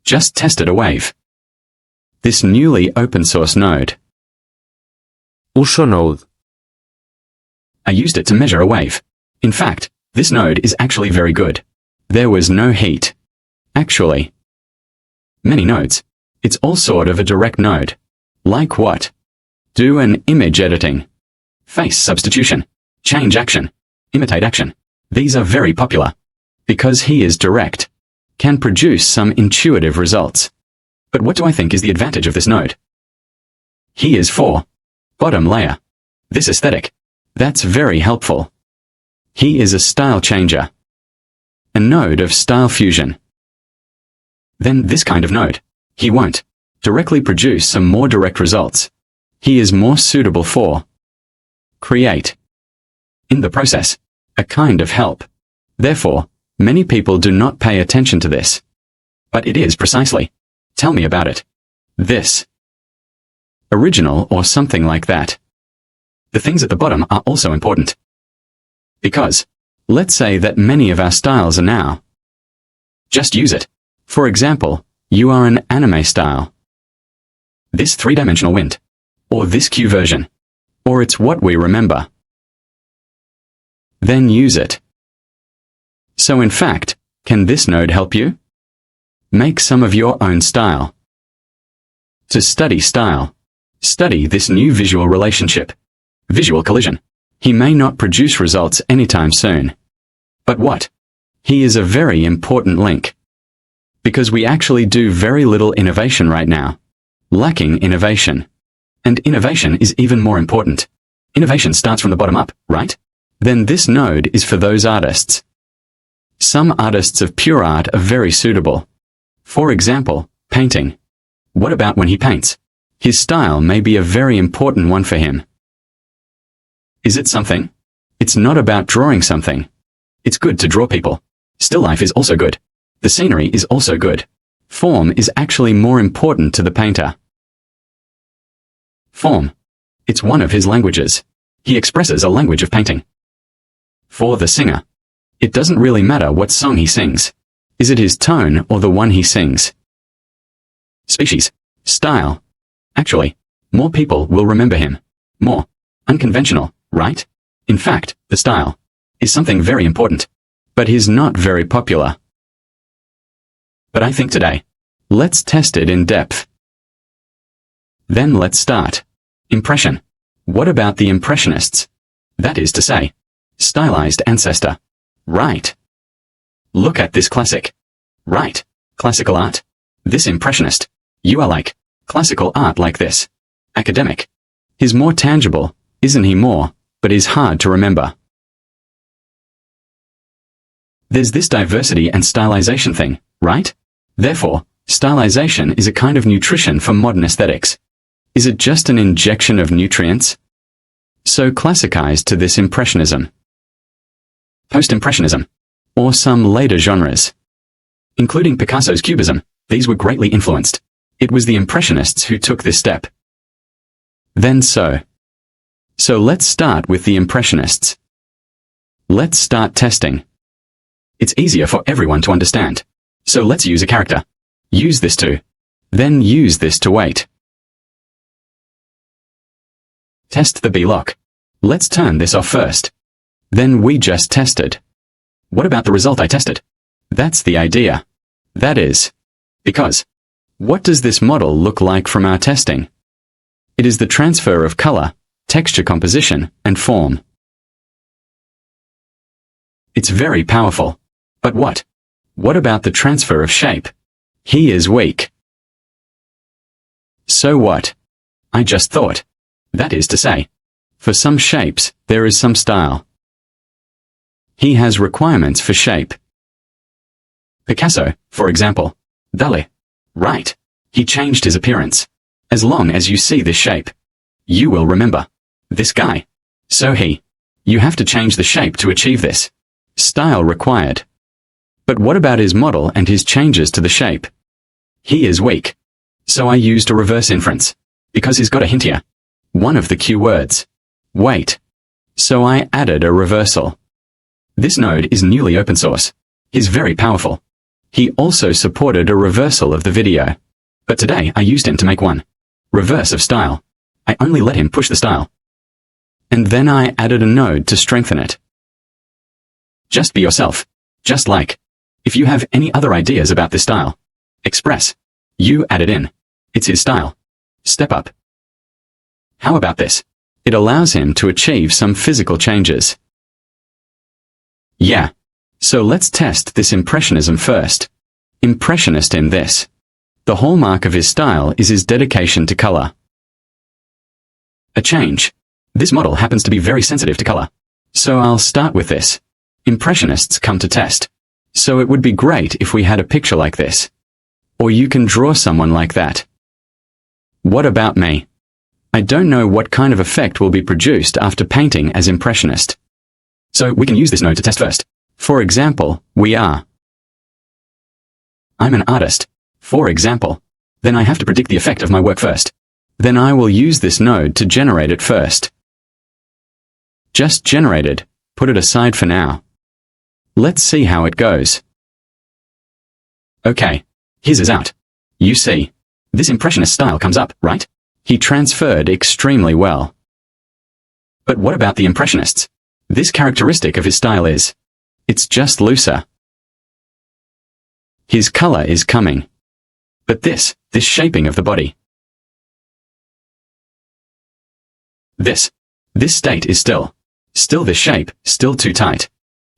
Just tested a wave. This newly open source node. Uso Node. I used it to measure a wave. In fact, this node is actually very good. There was no heat. Actually. Many nodes. It's all sort of a direct node. Like what? Do an image editing. Face substitution. Change action. Imitate action. These are very popular. Because he is direct. Can produce some intuitive results. But what do I think is the advantage of this node? He is for bottom layer. This aesthetic. That's very helpful. He is a style changer. A node of style fusion. Then this kind of node. He won't directly produce some more direct results. He is more suitable for create. In the process. A kind of help. Therefore, many people do not pay attention to this. But it is precisely. Tell me about it. This. Original or something like that. The things at the bottom are also important. Because, let's say that many of our styles are now. Just use it. For example, you are an anime style. This three-dimensional wind. Or this Q version. Or it's what we remember. Then use it. So in fact, can this node help you? Make some of your own style. To study style. Study this new visual relationship. Visual collision. He may not produce results anytime soon. But what? He is a very important link. Because we actually do very little innovation right now. Lacking innovation. And innovation is even more important. Innovation starts from the bottom up, right? Then this node is for those artists. Some artists of pure art are very suitable. For example, painting. What about when he paints? His style may be a very important one for him. Is it something? It's not about drawing something. It's good to draw people. Still life is also good. The scenery is also good. Form is actually more important to the painter. Form. It's one of his languages. He expresses a language of painting. For the singer. It doesn't really matter what song he sings. Is it his tone or the one he sings? Species. Style. Actually, more people will remember him. More. Unconventional, right? In fact, the style is something very important. But he's not very popular. But I think today, let's test it in depth. Then let's start. Impression. What about the Impressionists? That is to say, stylized ancestor. Right. Look at this classic. Right. Classical art. This Impressionist. You are like, classical art like this. Academic. He's more tangible, isn't he more, but is hard to remember. There's this diversity and stylization thing, right? Therefore, stylization is a kind of nutrition for modern aesthetics. Is it just an injection of nutrients? So classicized to this Impressionism. Post-Impressionism. Or some later genres. Including Picasso's Cubism, these were greatly influenced. It was the Impressionists who took this step. Then so let's start with the Impressionists. Let's start testing. It's easier for everyone to understand. So let's use a character. Use this to. Then use this to wait. Test the B-lock. Let's turn this off first. Then we just tested. What about the result I tested? That's the idea. That is. Because. What does this model look like from our testing? It is the transfer of color, texture composition, and form. It's very powerful. But what? What about the transfer of shape? He is weak. So what? I just thought. That is to say, for some shapes, there is some style. He has requirements for shape. Picasso, for example. Dali. Right. He changed his appearance. As long as you see this shape, you will remember. This guy. So you have to change the shape to achieve this. Style required. But what about his model and his changes to the shape? He is weak. So I used a reverse inference. Because he's got a hint here. One of the cue words. Wait. So I added a reversal. This node is newly open source. He's very powerful. He also supported a reversal of the video. But today I used him to make one. Reverse of style. I only let him push the style. And then I added a node to strengthen it. Just be yourself. Just like. If you have any other ideas about this style, express. You add it in. It's his style. Step up. How about this? It allows him to achieve some physical changes. Yeah. So let's test this Impressionism first. Impressionist in this. The hallmark of his style is his dedication to color. A change. This model happens to be very sensitive to color. So I'll start with this. Impressionists come to test. So it would be great if we had a picture like this. Or you can draw someone like that. What about me? I don't know what kind of effect will be produced after painting as Impressionist. So we can use this node to test first. For example, I'm an artist. For example. Then I have to predict the effect of my work first. Then I will use this node to generate it first. Just generated. Put it aside for now. Let's see how it goes. Okay. His is out. You see. This Impressionist style comes up, right? He transferred extremely well. But what about the Impressionists? This characteristic of his style is. It's just looser. His color is coming. But this shaping of the body. This state is still this shape, still too tight.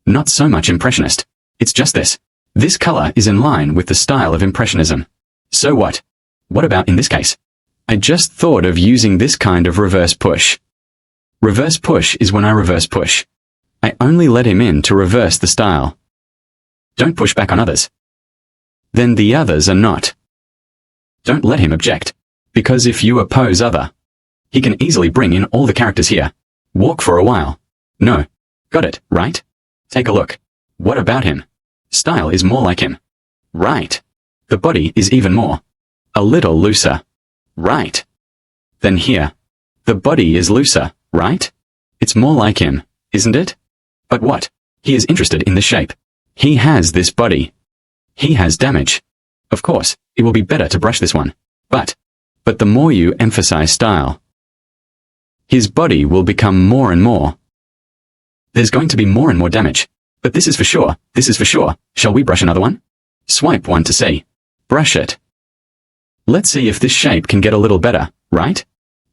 Not so much Impressionist. It's just this. This color is in line with the style of Impressionism. So what? What about in this case? I just thought of using this kind of reverse push. Reverse push is when I reverse push. I only let him in to reverse the style. Don't push back on others. Then the others are not. Don't let him object. Because if you oppose other, he can easily bring in all the characters here. Walk for a while. No. Got it, right? Take a look. What about him? Style is more like him. Right. The body is even more. A little looser. Right. Then here. The body is looser, right? It's more like him, isn't it? But what? He is interested in the shape. He has this body. He has damage. Of course, it will be better to brush this one. But the more you emphasize style, his body will become more and more. There's going to be more and more damage. But this is for sure, this is for sure. Shall we brush another one? Swipe one to see. Brush it. Let's see if this shape can get a little better, right?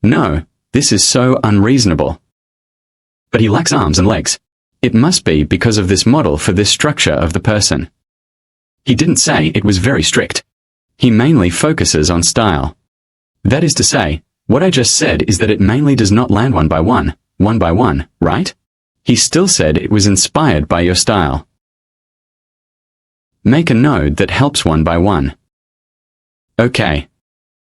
No, this is so unreasonable. But he lacks arms and legs. It must be because of this model for this structure of the person. He didn't say it was very strict. He mainly focuses on style. That is to say, what I just said is that it mainly does not land one by one, right? He still said it was inspired by your style. Make a node that helps one by one. Okay.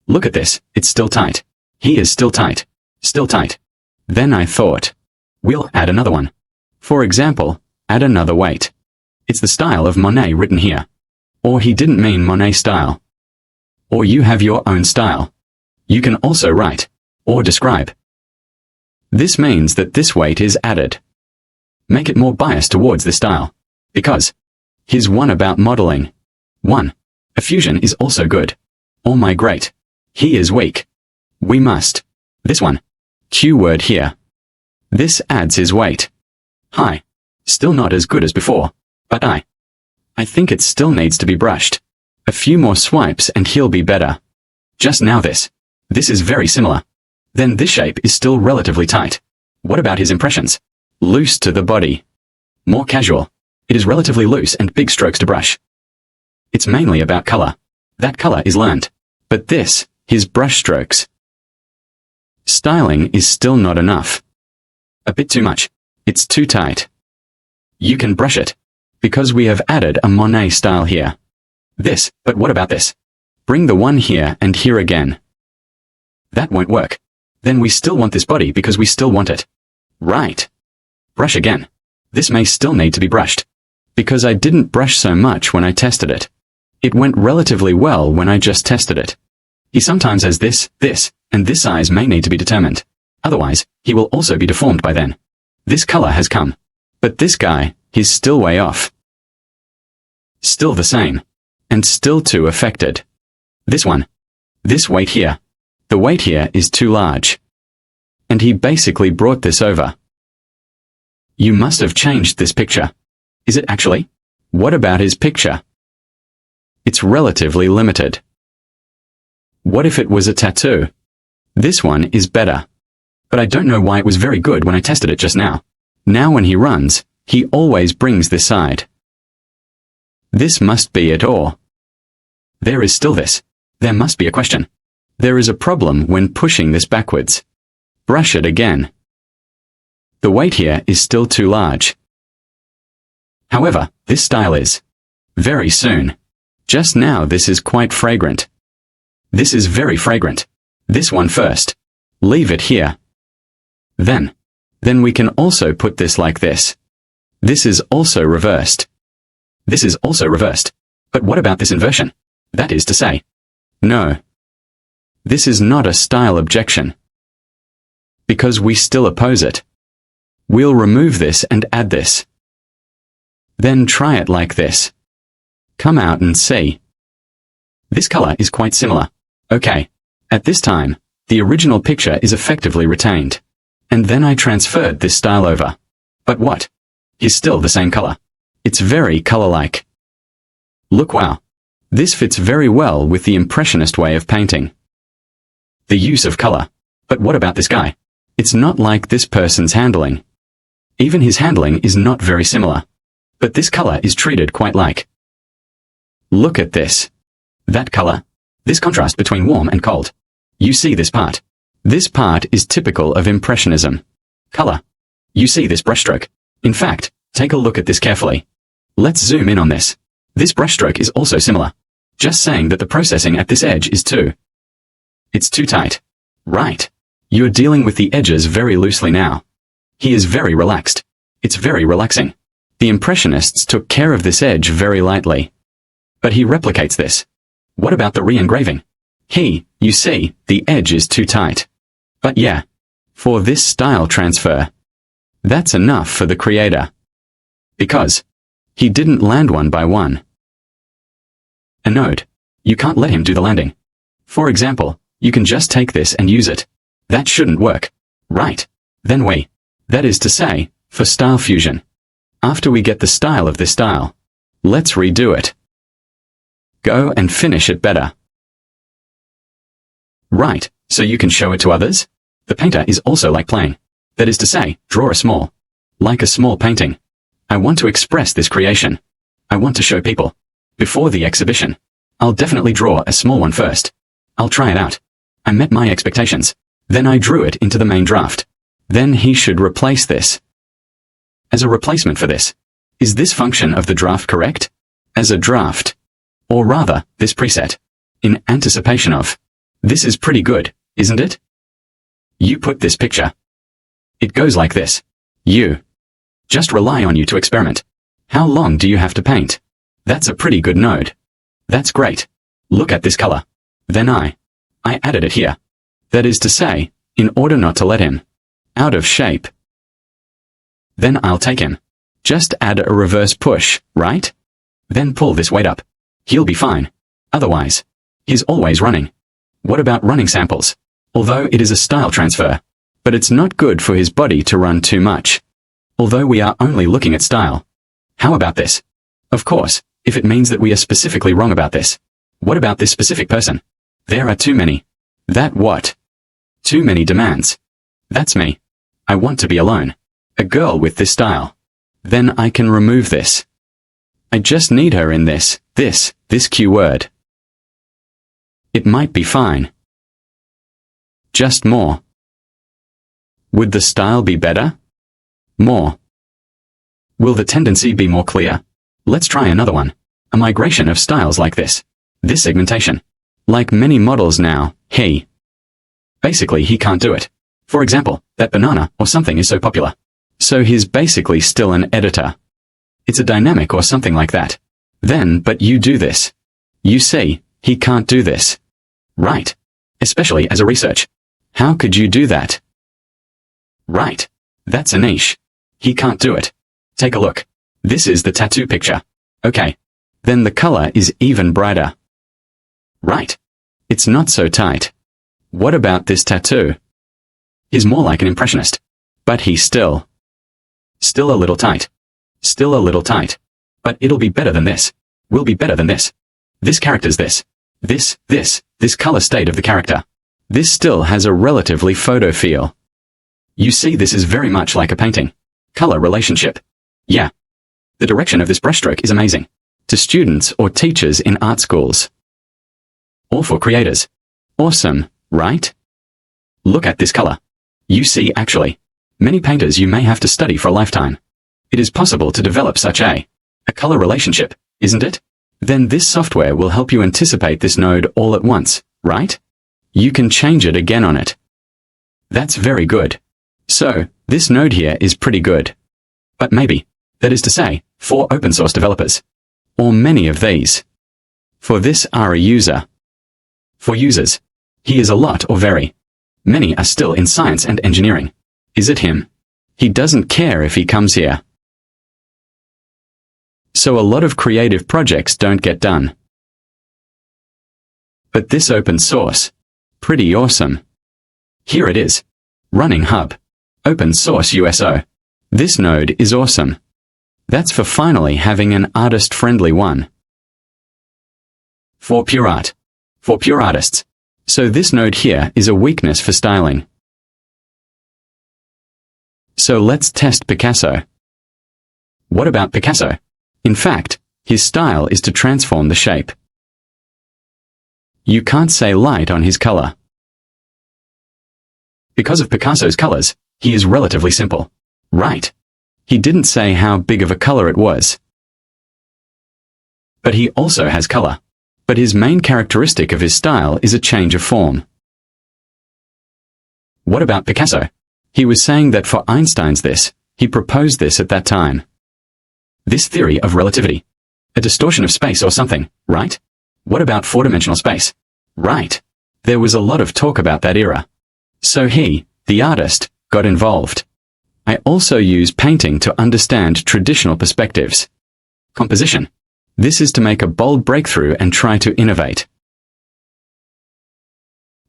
Look at this, it's still tight. He is still tight. Still tight. Then I thought, we'll add another one. For example, add another weight. It's the style of Monet written here. Or he didn't mean Monet style. Or you have your own style. You can also write, or describe. This means that this weight is added. Make it more biased towards this style. Because here's one about modeling. 1. Effusion is also good. Oh my great. He is weak. We must. This one. Q word here. This adds his weight. Hi. Still not as good as before, but I think it still needs to be brushed. A few more swipes and he'll be better. Just now this. This is very similar. Then this shape is still relatively tight. What about his impressions? Loose to the body. More casual. It is relatively loose and big strokes to brush. It's mainly about color. That color is learned. But this, his brush strokes. Styling is still not enough. A bit too much. It's too tight. You can brush it. Because we have added a Monet style here. This, but what about this? Bring the one here and here again. That won't work. Then we still want this body because we still want it. Right. Brush again. This may still need to be brushed. Because I didn't brush so much when I tested it. It went relatively well when I just tested it. He sometimes has this, and this size may need to be determined. Otherwise, he will also be deformed by then. This color has come. But this guy, he's still way off. Still the same. And still too affected. This one. This weight here. The weight here is too large. And he basically brought this over. You must have changed this picture. Is it actually? What about his picture? It's relatively limited. What if it was a tattoo? This one is better. But I don't know why it was very good when I tested it just now. Now when he runs, he always brings this side. This must be it or. There is still this. There must be a question. There is a problem when pushing this backwards. Brush it again. The weight here is still too large. However, this style is. Very soon. Just now this is quite fragrant. This is very fragrant. This one first. Leave it here. Then we can also put this like this. This is also reversed. This is also reversed. But what about this inversion? That is to say. No. This is not a style objection. Because we still oppose it. We'll remove this and add this. Then try it like this. Come out and see. This color is quite similar. Okay. At this time, the original picture is effectively retained. And then I transferred this style over. But what? Is still the same color. It's very color-like. Look, wow. This fits very well with the impressionist way of painting. The use of color. But what about this guy? It's not like this person's handling. Even his handling is not very similar. But this color is treated quite like. Look at this. That color. This contrast between warm and cold. You see this part. This part is typical of Impressionism. Color. You see this brushstroke. In fact, take a look at this carefully. Let's zoom in on this. This brushstroke is also similar. Just saying that the processing at this edge is too. It's too tight. Right. You're dealing with the edges very loosely now. He is very relaxed. It's very relaxing. The Impressionists took care of this edge very lightly. But he replicates this. What about the re-engraving? You see, the edge is too tight. But yeah, for this style transfer, that's enough for the creator. Because he didn't land one by one. A node. You can't let him do the landing. For example, you can just take this and use it. That shouldn't work. Right. Then we. That is to say, for style fusion. After we get the style of this style, let's redo it. Go and finish it better. Right, so you can show it to others? The painter is also like playing. That is to say, draw a small. Like a small painting. I want to express this creation. I want to show people. Before the exhibition. I'll definitely draw a small one first. I'll try it out. I met my expectations. Then I drew it into the main draft. Then he should replace this. As a replacement for this. Is this function of the draft correct? As a draft. Or rather, this preset. In anticipation of. This is pretty good, isn't it? You put this picture. It goes like this. You. Just rely on you to experiment. How long do you have to paint? That's a pretty good node. That's great. Look at this color. Then I added it here. That is to say, in order not to let him out of shape. Then I'll take him. Just add a reverse push, right? Then pull this weight up. He'll be fine. Otherwise, he's always running. What about running samples? Although it is a style transfer, but it's not good for his body to run too much. Although we are only looking at style. How about this? Of course, if it means that we are specifically wrong about this. What about this specific person? There are too many. That what? Too many demands. That's me. I want to be alone. A girl with this style. Then I can remove this. I just need her in this keyword. It might be fine. Just more. Would the style be better? More. Will the tendency be more clear? Let's try another one. A migration of styles like this. This segmentation. Like many models now, basically he can't do it. For example, that banana or something is so popular. So he's basically still an editor. It's a dynamic or something like that. Then, but you do this. You see, he can't do this. Right. Especially as a research. How could you do that? Right. That's a niche. He can't do it. Take a look. This is the tattoo picture. Okay. Then the color is even brighter. Right. It's not so tight. What about this tattoo? He's more like an impressionist. But he's still a little tight. Still a little tight. But it'll be better than this. Will be better than this. This character's this. This color state of the character. This still has a relatively photo feel. You see, this is very much like a painting. Color relationship. Yeah. The direction of this brushstroke is amazing. To students or teachers in art schools. Or for creators. Awesome, right? Look at this color. You see, actually, many painters you may have to study for a lifetime. It is possible to develop such a color relationship, isn't it? Then this software will help you anticipate this node all at once, right? You can change it again on it. That's very good. So, this node here is pretty good. But maybe, that is to say, for open source developers. Or many of these. For this are a user. For users. He is a lot or very. Many are still in science and engineering. Is it him? He doesn't care if he comes here. So a lot of creative projects don't get done. But this open source. Pretty awesome. Here it is. Running Hub. Open source USO. This node is awesome. That's for finally having an artist-friendly one. For pure art. For pure artists. So this node here is a weakness for styling. So let's test Picasso. What about Picasso? In fact, his style is to transform the shape. You can't say light on his color. Because of Picasso's colors, he is relatively simple. Right. He didn't say how big of a color it was. But he also has color. But his main characteristic of his style is a change of form. What about Picasso? He was saying that for Einstein's he proposed this at that time. This theory of relativity. A distortion of space or something, right? What about four-dimensional space? Right. There was a lot of talk about that era. So he, the artist, got involved. I also use painting to understand traditional perspectives. Composition. This is to make a bold breakthrough and try to innovate.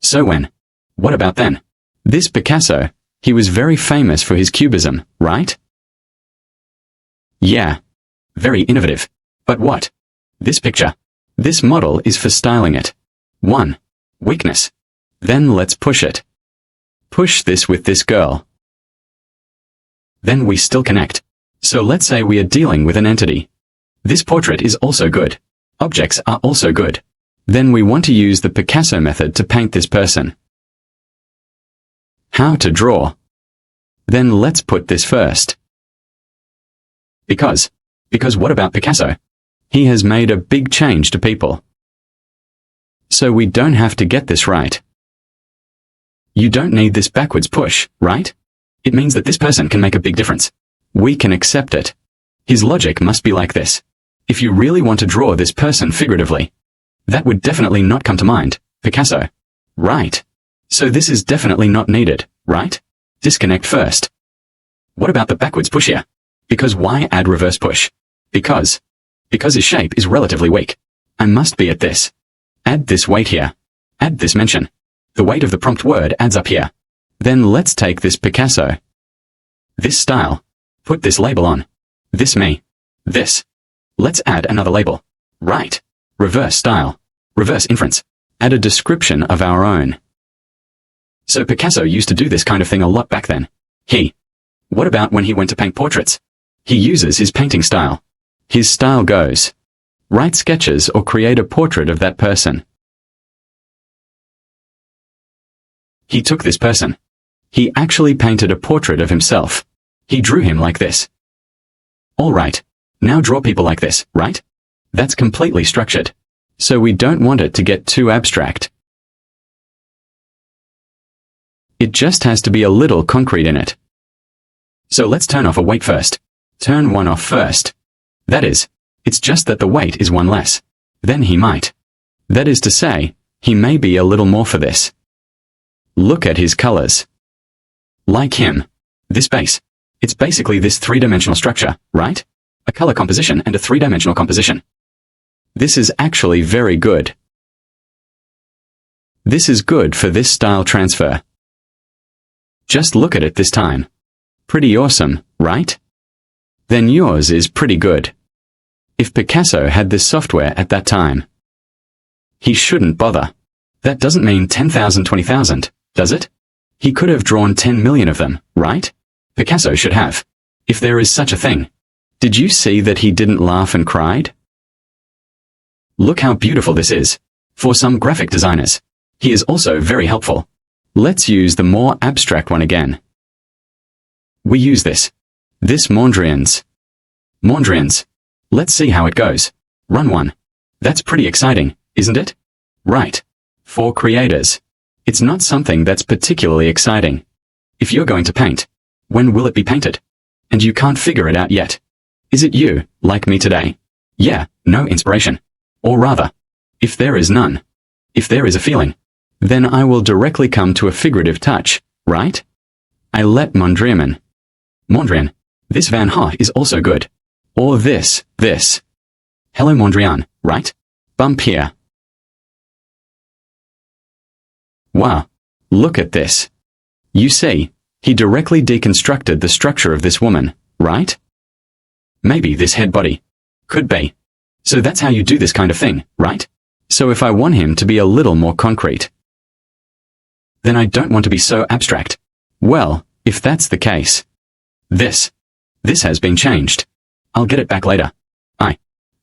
So what about then? This Picasso, he was very famous for his cubism, right? Yeah. Very innovative. But what? This picture. This model is for styling it. 1. Weakness. Then let's push it. Push this with this girl. Then we still connect. So let's say we are dealing with an entity. This portrait is also good. Objects are also good. Then we want to use the Picasso method to paint this person. How to draw. Then let's put this first. Because what about Picasso? He has made a big change to people. So we don't have to get this right. You don't need this backwards push, right? It means that this person can make a big difference. We can accept it. His logic must be like this. If you really want to draw this person figuratively, that would definitely not come to mind, Picasso. Right. So this is definitely not needed, right? Disconnect first. What about the backwards push here? Because why add reverse push? Because his shape is relatively weak. I must be at this. Add this weight here. Add this mention. The weight of the prompt word adds up here. Then let's take this Picasso. This style. Put this label on. This me. This. Let's add another label. Right. Reverse style. Reverse inference. Add a description of our own. So Picasso used to do this kind of thing a lot back then. What about when he went to paint portraits? He uses his painting style. His style goes, write sketches or create a portrait of that person. He took this person. He actually painted a portrait of himself. He drew him like this. All right. Now draw people like this, right? That's completely structured. So we don't want it to get too abstract. It just has to be a little concrete in it. So let's turn off a weight first. Turn one off first. That is, it's just that the weight is one less. Then he might. That is to say, he may be a little more for this. Look at his colors. Like him. This base. It's basically this three-dimensional structure, right? A color composition and a three-dimensional composition. This is actually very good. This is good for this style transfer. Just look at it this time. Pretty awesome, right? Then yours is pretty good. If Picasso had this software at that time, he shouldn't bother. That doesn't mean 10,000, 20,000, does it? He could have drawn 10 million of them, right? Picasso should have. If there is such a thing. Did you see that he didn't laugh and cried? Look how beautiful this is. For some graphic designers. He is also very helpful. Let's use the more abstract one again. We use this. This Mondrian's. Mondrian's. Let's see how it goes. Run one. That's pretty exciting, isn't it? Right. For creators. It's not something that's particularly exciting. If you're going to paint, when will it be painted? And you can't figure it out yet. Is it you, like me today? Yeah, no inspiration. Or rather, if there is none, if there is a feeling, then I will directly come to a figurative touch, right? I let Mondrian. Mondrian. This Van Gogh is also good. Or this. Hello Mondrian, right? Bump here. Wow. Look at this. You see, he directly deconstructed the structure of this woman, right? Maybe this head body. Could be. So that's how you do this kind of thing, right? So if I want him to be a little more concrete, then I don't want to be so abstract. Well, if that's the case, this has been changed. I'll get it back later.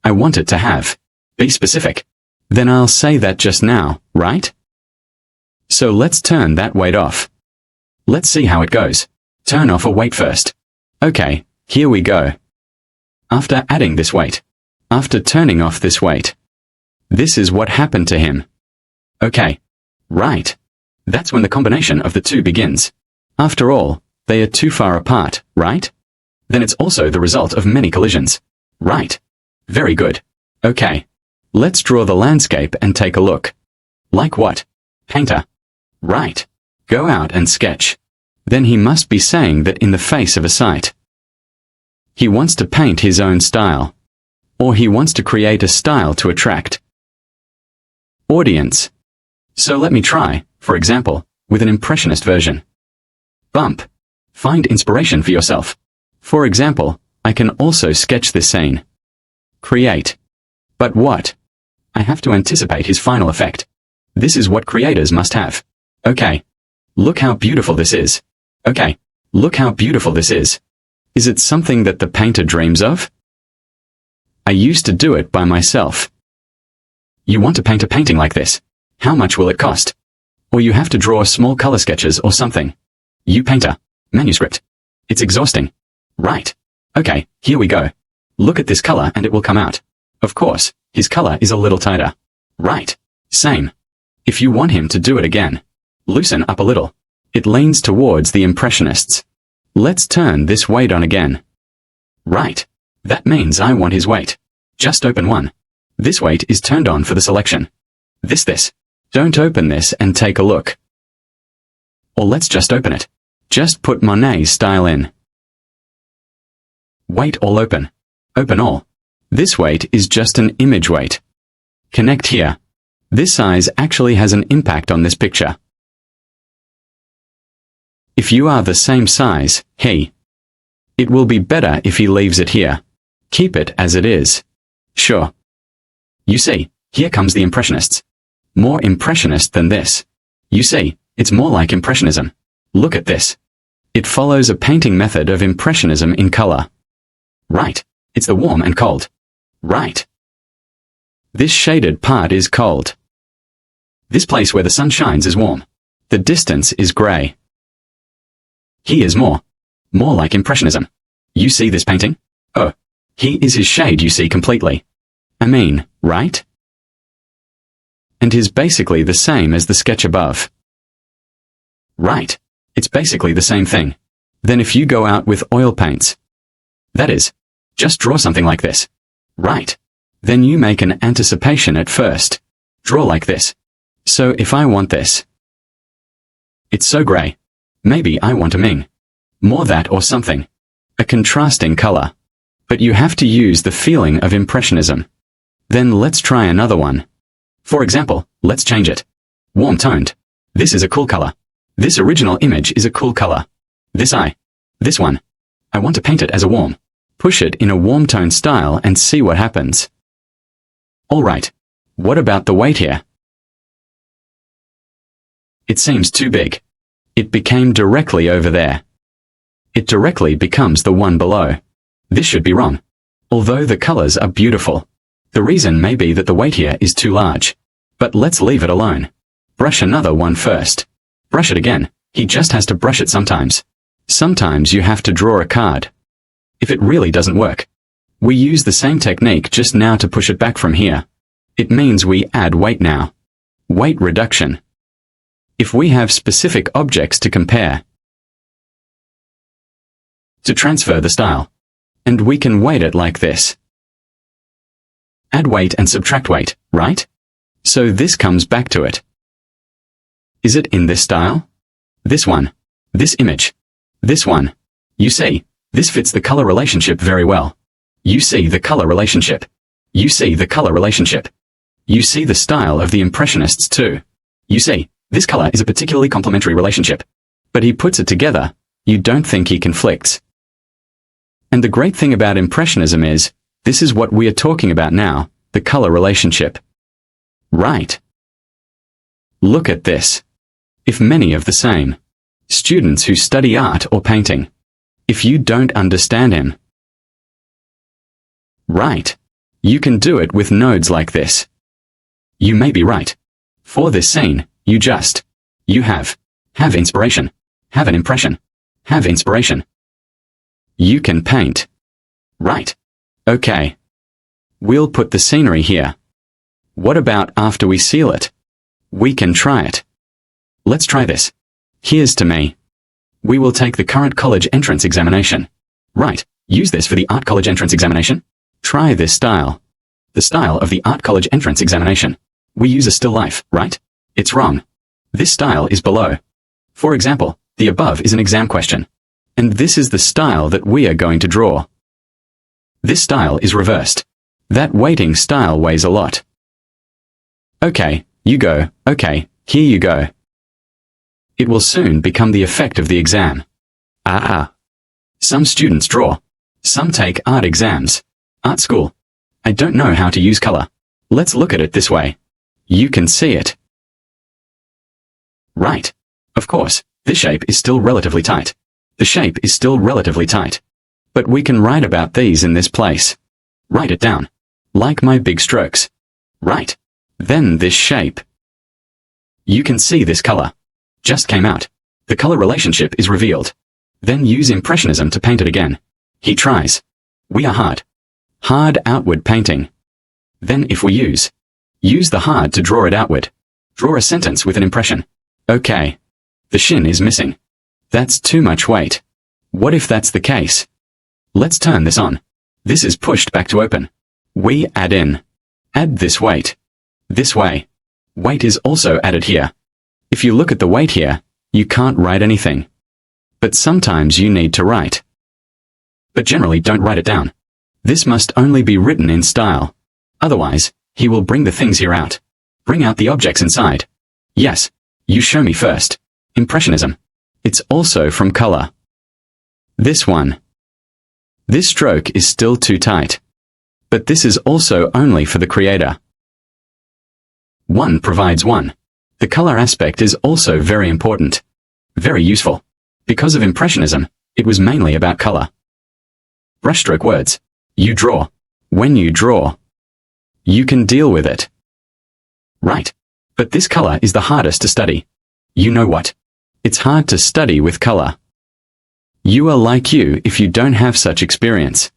I want it to have. Be specific. Then I'll say that just now, right? So let's turn that weight off. Let's see how it goes. Turn off a weight first. Okay, here we go. After adding this weight. After turning off this weight. This is what happened to him. Okay. Right. That's when the combination of the two begins. After all, they are too far apart, right? Then it's also the result of many collisions. Right. Very good. Okay. Let's draw the landscape and take a look. Like what? Painter. Right. Go out and sketch. Then he must be saying that in the face of a site. He wants to paint his own style. Or he wants to create a style to attract audience. So let me try, for example, with an impressionist version. Bump. Find inspiration for yourself. For example, I can also sketch this scene. Create. But what? I have to anticipate his final effect. This is what creators must have. Okay. Look how beautiful this is. Okay. Look how beautiful this is. Is it something that the painter dreams of? I used to do it by myself. You want to paint a painting like this. How much will it cost? Or you have to draw small color sketches or something. You painter. Manuscript. It's exhausting. Right. Okay, here we go. Look at this color and it will come out. Of course, his color is a little tighter. Right. Same. If you want him to do it again, loosen up a little. It leans towards the impressionists. Let's turn this weight on again. Right. That means I want his weight. Just open one. This weight is turned on for the selection. This. Don't open this and take a look. Or let's just open it. Just put Monet's style in. Weight all open. Open all. This weight is just an image weight. Connect here. This size actually has an impact on this picture. If you are the same size, it will be better if he leaves it here. Keep it as it is. Sure. You see, here comes the Impressionists. More impressionist than this. You see, it's more like Impressionism. Look at this. It follows a painting method of Impressionism in color. Right. It's the warm and cold. Right. This shaded part is cold. This place where the sun shines is warm. The distance is gray. He is more like Impressionism. You see this painting? Oh, he is his shade you see completely. I mean, right? And he's basically the same as the sketch above. Right. It's basically the same thing. Then if you go out with oil paints, that is, just draw something like this. Right. Then you make an anticipation at first. Draw like this. So if I want this, it's so gray. Maybe I want a Ming. More that or something. A contrasting color. But you have to use the feeling of Impressionism. Then let's try another one. For example, let's change it. Warm toned. This is a cool color. This original image is a cool color. This one. I want to paint it as a warm. Push it in a warm tone style and see what happens. Alright. What about the weight here? It seems too big. It became directly over there. It directly becomes the one below. This should be wrong. Although the colors are beautiful. The reason may be that the weight here is too large. But let's leave it alone. Brush another one first. Brush it again. He just has to brush it sometimes. Sometimes you have to draw a card. If it really doesn't work. We use the same technique just now to push it back from here. It means we add weight now. Weight reduction. If we have specific objects to compare, to transfer the style, and we can weight it like this. Add weight and subtract weight, right? So this comes back to it. Is it in this style? This one. This image. This one. You see, this fits the color relationship very well. You see the color relationship. You see the color relationship. You see the style of the Impressionists too. You see, this color is a particularly complementary relationship. But he puts it together. You don't think he conflicts. And the great thing about Impressionism is, this is what we are talking about now, the color relationship. Right. Look at this. If many of the same students who study art or painting, if you don't understand him, right, you can do it with nodes like this. You may be right. For this scene, you have inspiration, have an impression, have inspiration. You can paint. Right. Okay. We'll put the scenery here. What about after we seal it? We can try it. Let's try this. Here's to me. We will take the current college entrance examination. Right. Use this for the art college entrance examination. Try this style. The style of the art college entrance examination. We use a still life, right? It's wrong. This style is below. For example, the above is an exam question. And this is the style that we are going to draw. This style is reversed. That waiting style weighs a lot. Okay, you go, okay, here you go. It will soon become the effect of the exam. Some students draw. Some take art exams. Art school. I don't know how to use color. Let's look at it this way. You can see it. Right. Of course, this shape is still relatively tight. The shape is still relatively tight. But we can write about these in this place. Write it down. Like my big strokes. Right. Then this shape. You can see this color. Just came out. The color relationship is revealed. Then use Impressionism to paint it again. He tries. We are hard. Hard outward painting. Then if we use the hard to draw it outward. Draw a sentence with an impression. Okay. The shin is missing. That's too much weight. What if that's the case? Let's turn this on. This is pushed back to open. We add in. Add this weight. This way. Weight is also added here. If you look at the weight here, you can't write anything. But sometimes you need to write. But generally don't write it down. This must only be written in style. Otherwise, he will bring the things here out. Bring out the objects inside. Yes. You show me first. Impressionism. It's also from color. This one. This stroke is still too tight. But this is also only for the creator. One provides one. The color aspect is also very important. Very useful. Because of Impressionism, it was mainly about color. Brushstroke words. You draw. When you draw, you can deal with it. Right. But this color is the hardest to study. You know what? It's hard to study with color. You are like you if you don't have such experience.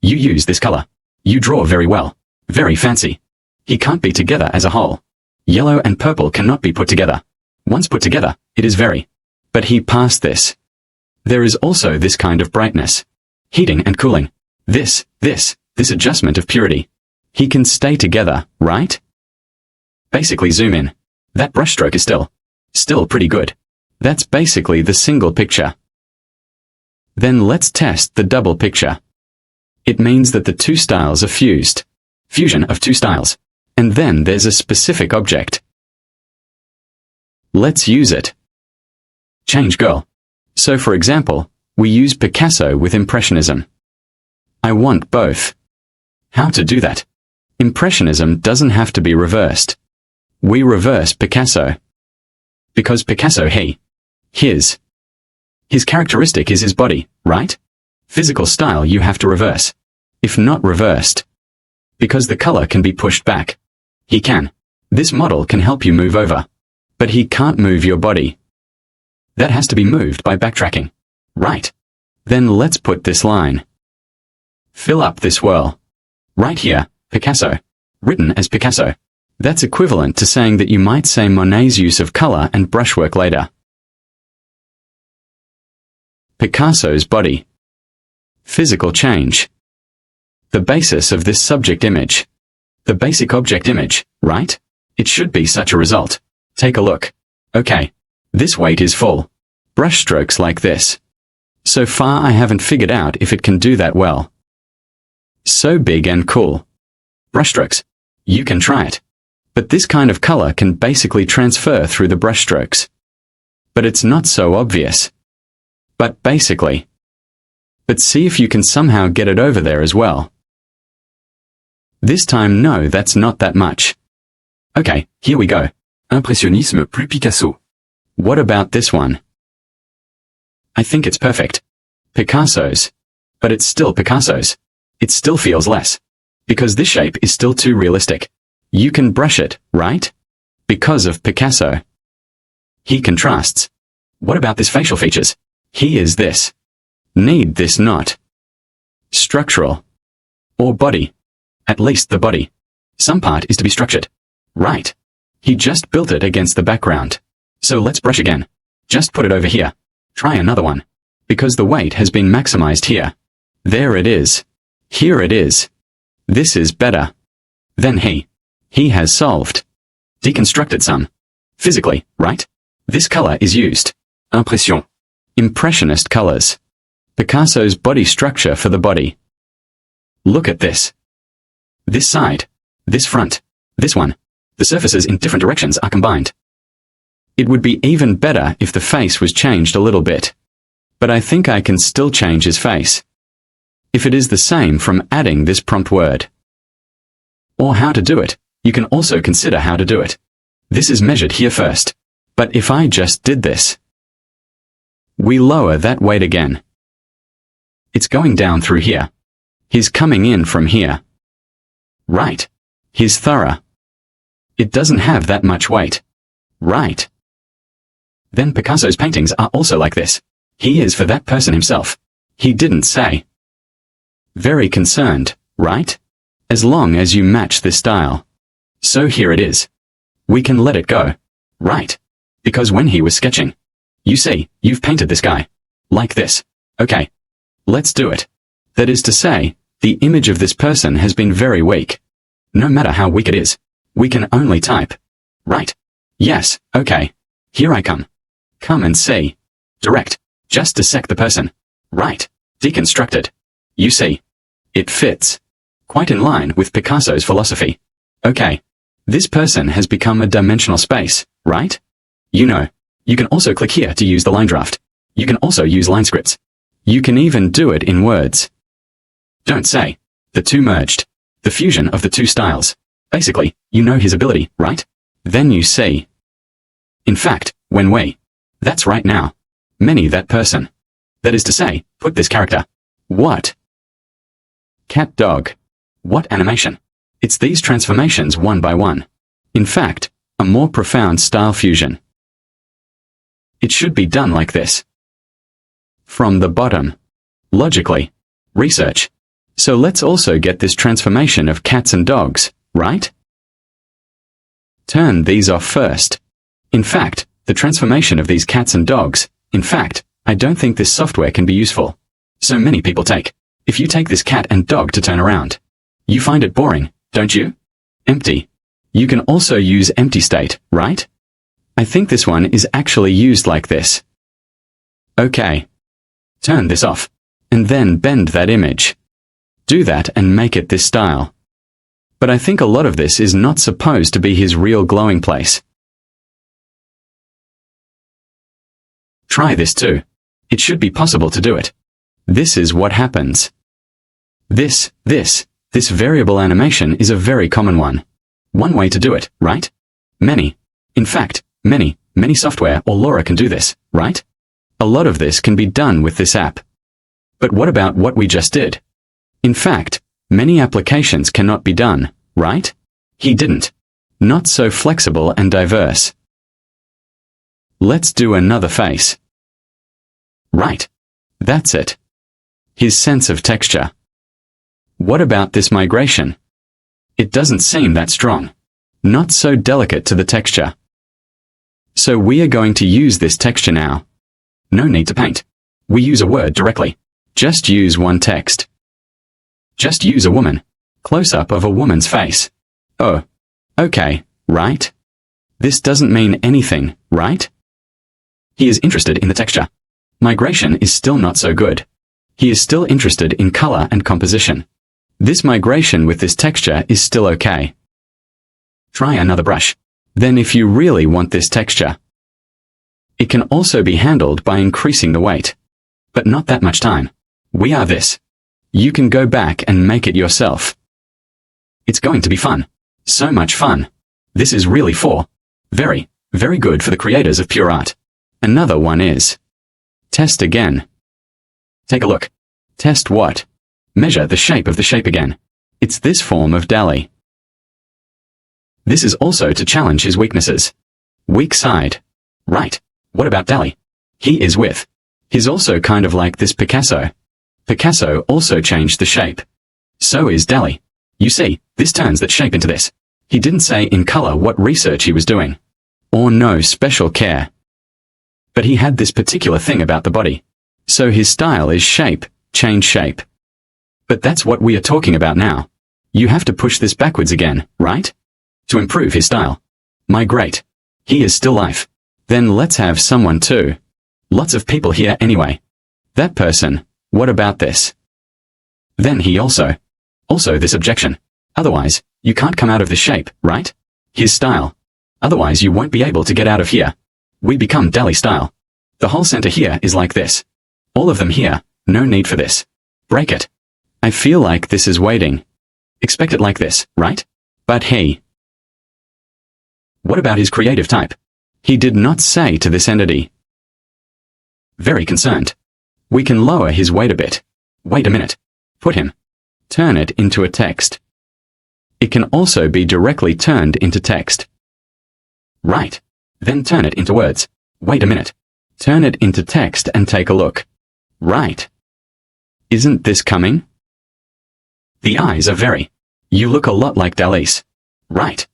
You use this color. You draw very well. Very fancy. He can't be together as a whole. Yellow and purple cannot be put together. Once put together, it is very. But he passed this. There is also this kind of brightness. Heating and cooling. This adjustment of purity. He can stay together, right? Basically zoom in. That brushstroke is still pretty good. That's basically the single picture. Then let's test the double picture. It means that the two styles are fused. Fusion of two styles. And then there's a specific object. Let's use it. Change girl. So for example, we use Picasso with Impressionism. I want both. How to do that? Impressionism doesn't have to be reversed. We reverse Picasso. Because Picasso his characteristic is his body, right? Physical style you have to reverse. If not reversed. Because the color can be pushed back. He can. This model can help you move over. But he can't move your body. That has to be moved by backtracking. Right. Then let's put this line. Fill up this whirl. Right here, Picasso. Written as Picasso. That's equivalent to saying that you might say Monet's use of color and brushwork later. Picasso's body. Physical change. The basis of this subject image. The basic object image, right? It should be such a result. Take a look. Okay. This weight is full. Brushstrokes like this. So far I haven't figured out if it can do that well. So big and cool. Brushstrokes. You can try it. But this kind of color can basically transfer through the brushstrokes. But it's not so obvious. But basically. But see if you can somehow get it over there as well. This time no, that's not that much. Okay, here we go. Impressionnisme plus Picasso. What about this one? I think it's perfect. Picasso's. But it's still Picasso's. It still feels less. Because this shape is still too realistic. You can brush it, right? Because of Picasso. He contrasts. What about this facial features? He is this. Need this not. Structural. Or body. At least the body. Some part is to be structured. Right. He just built it against the background. So let's brush again. Just put it over here. Try another one. Because the weight has been maximized here. There it is. Here it is. This is better. Then he has solved. Deconstructed some. Physically, right? This color is used. Impression. Impressionist colors. Picasso's body structure for the body. Look at this. This side, this front, this one. The surfaces in different directions are combined. It would be even better if the face was changed a little bit. But I think I can still change his face. If it is the same from adding this prompt word. Or how to do it, you can also consider how to do it. This is measured here first. But if I just did this, we lower that weight again. It's going down through here. He's coming in from here. Right. He's thorough. It doesn't have that much weight. Right. Then Picasso's paintings are also like this. He is for that person himself. He didn't say. Very concerned, right? As long as you match this style. So here it is. We can let it go. Right. Because when he was sketching, you see, you've painted this guy. Like this. Okay. Let's do it. That is to say, the image of this person has been very weak. No matter how weak it is, we can only type. Right. Yes, okay. Here I come. Come and see. Direct. Just dissect the person. Right. Deconstructed. You see. It fits. Quite in line with Picasso's philosophy. Okay. This person has become a dimensional space, right? You know. You can also click here to use the line draft. You can also use line scripts. You can even do it in words. Don't say. The two merged. The fusion of the two styles. Basically, you know his ability, right? Then you see. In fact, when we. That's right now. Many that person. That is to say, put this character. What? Cat dog. What animation? It's these transformations one by one. In fact, a more profound style fusion. It should be done like this. From the bottom. Logically. Research. So let's also get this transformation of cats and dogs, right? Turn these off first. In fact, the transformation of these cats and dogs, in fact, I don't think this software can be useful. So many people take. If you take this cat and dog to turn around, you find it boring, don't you? Empty. You can also use empty state, right? I think this one is actually used like this. Okay. Turn this off. And then bend that image. Do that and make it this style. But I think a lot of this is not supposed to be his real glowing place. Try this too. It should be possible to do it. This is what happens. This variable animation is a very common one. One way to do it, right? Many. In fact, many software or LoRa can do this, right? A lot of this can be done with this app. But what about what we just did? In fact, many applications cannot be done, right? He didn't. Not so flexible and diverse. Let's do another face. Right. That's it. His sense of texture. What about this migration? It doesn't seem that strong. Not so delicate to the texture. So we are going to use this texture now. No need to paint. We use a word directly. Just use one text. Just use a woman. Close-up of a woman's face. Oh. Okay, right? This doesn't mean anything, right? He is interested in the texture. Migration is still not so good. He is still interested in color and composition. This migration with this texture is still okay. Try another brush. Then if you really want this texture, it can also be handled by increasing the weight. But not that much time. We are this. You can go back and make it yourself. It's going to be fun. So much fun. This is really very, very good for the creators of pure art. Another one is test again. Take a look. Test what? Measure the shape of the shape again. It's this form of DALL-E. This is also to challenge his weaknesses. Weak side. Right. What about DALL-E? He is with. He's also kind of like this Picasso. Picasso also changed the shape. So is DALL-E. You see, this turns that shape into this. He didn't say in color what research he was doing. Or no special care. But he had this particular thing about the body. So his style is shape, change shape. But that's what we are talking about now. You have to push this backwards again, right? To improve his style. Migrate. He is still life. Then let's have someone too. Lots of people here anyway. That person. What about this? Then he also this objection. Otherwise, you can't come out of this shape, right? His style. Otherwise you won't be able to get out of here. We become DALL-E style. The whole center here is like this. All of them here, no need for this. Break it. I feel like this is waiting. Expect it like this, right? But he. What about his creative type? He did not say to this entity. Very concerned. We can lower his weight a bit. Wait a minute. Put him. Turn it into a text. It can also be directly turned into text. Right. Then turn it into words. Wait a minute. Turn it into text and take a look. Right. Isn't this coming? The eyes are very. You look a lot like DALL-E's. Right.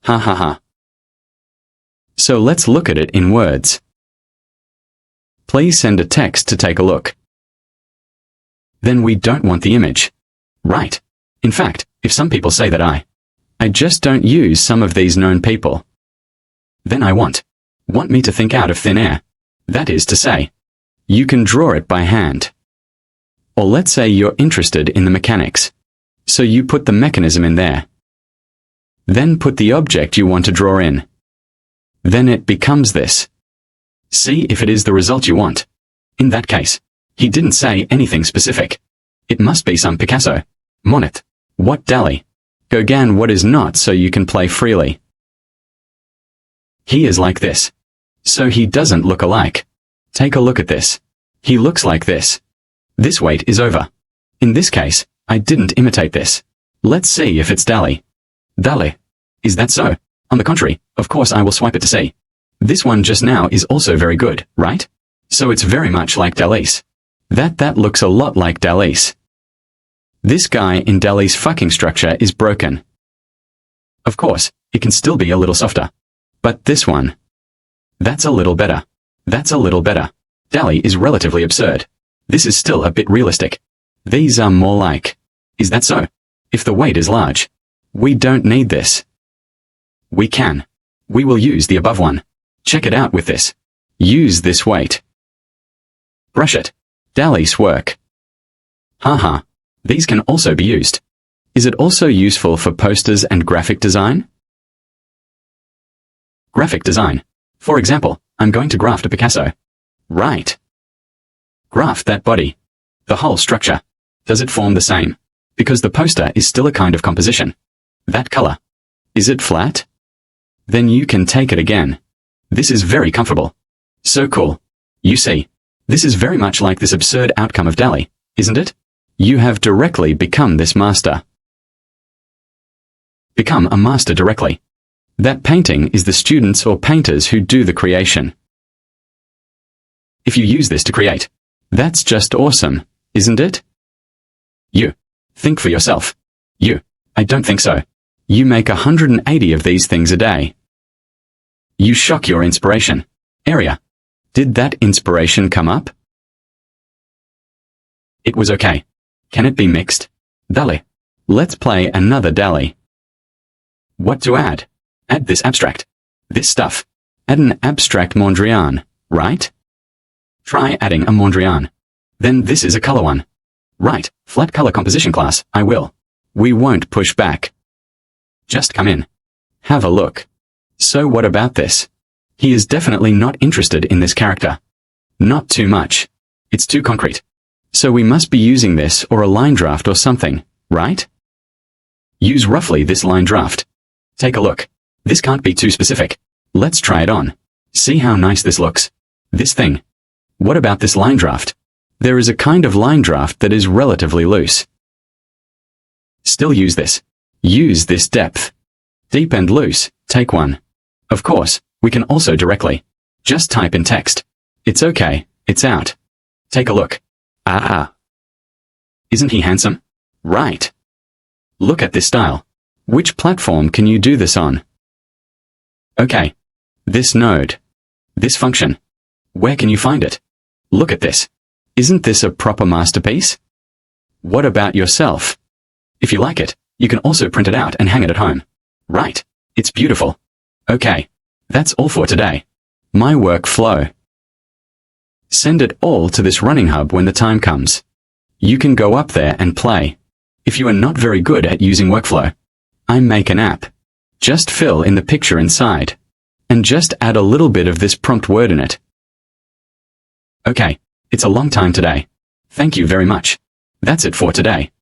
Ha ha ha. So let's look at it in words. Please send a text to take a look. Then we don't want the image. Right. In fact, if some people say that I just don't use some of these known people. Then I want me to think out of thin air. That is to say, you can draw it by hand. Or let's say you're interested in the mechanics. So you put the mechanism in there. Then put the object you want to draw in. Then it becomes this. See if it is the result you want. In that case, he didn't say anything specific. It must be some Picasso, Monet, what DALL-E, Gauguin, what is not, so you can play freely. He is like this. So he doesn't look alike. Take a look at this. He looks like this. This weight is over. In this case, I didn't imitate this. Let's see if it's DALL-E. DALL-E. Is that so? On the contrary, of course I will swipe it to see. This one just now is also very good, right? So it's very much like DALL-E's. That looks a lot like DALL-E's. This guy in DALL-E's fucking structure is broken. Of course, it can still be a little softer. But this one. That's a little better. That's a little better. DALL-E is relatively absurd. This is still a bit realistic. These are more like. Is that so? If the weight is large. We don't need this. We can. We will use the above one. Check it out with this. Use this weight. Brush it. DALL-E's work. Haha. These can also be used. Is it also useful for posters and graphic design? Graphic design. For example, I'm going to graft a Picasso. Right. Graft that body. The whole structure. Does it form the same? Because the poster is still a kind of composition. That color. Is it flat? Then you can take it again. This is very comfortable. So cool. You see, this is very much like this absurd outcome of DALL-E, isn't it? You have directly become this master. Become a master directly. That painting is the students or painters who do the creation. If you use this to create, that's just awesome, isn't it? You. Think for yourself. You. I don't think so. You make 180 of these things a day. You shock your inspiration. Area. Did that inspiration come up? It was okay. Can it be mixed? DALL-E. Let's play another DALL-E. What to add? Add this abstract. This stuff. Add an abstract Mondrian, right? Try adding a Mondrian. Then this is a color one. Right, flat color composition class, I will. We won't push back. Just come in. Have a look. So what about this? He is definitely not interested in this character. Not too much. It's too concrete. So we must be using this or a line draft or something, right? Use roughly this line draft. Take a look. This can't be too specific. Let's try it on. See how nice this looks. This thing. What about this line draft? There is a kind of line draft that is relatively loose. Still use this. Use this depth. Deep and loose, take one. Of course, we can also directly. Just type in text. It's okay, it's out. Take a look. Ah. Isn't he handsome? Right. Look at this style. Which platform can you do this on? Okay. This node. This function. Where can you find it? Look at this. Isn't this a proper masterpiece? What about yourself? If you like it, you can also print it out and hang it at home. Right. It's beautiful. Okay. That's all for today. My workflow. Send it all to this running hub when the time comes. You can go up there and play. If you are not very good at using workflow, I make an app. Just fill in the picture inside. And just add a little bit of this prompt word in it. Okay, it's a long time today. Thank you very much. That's it for today.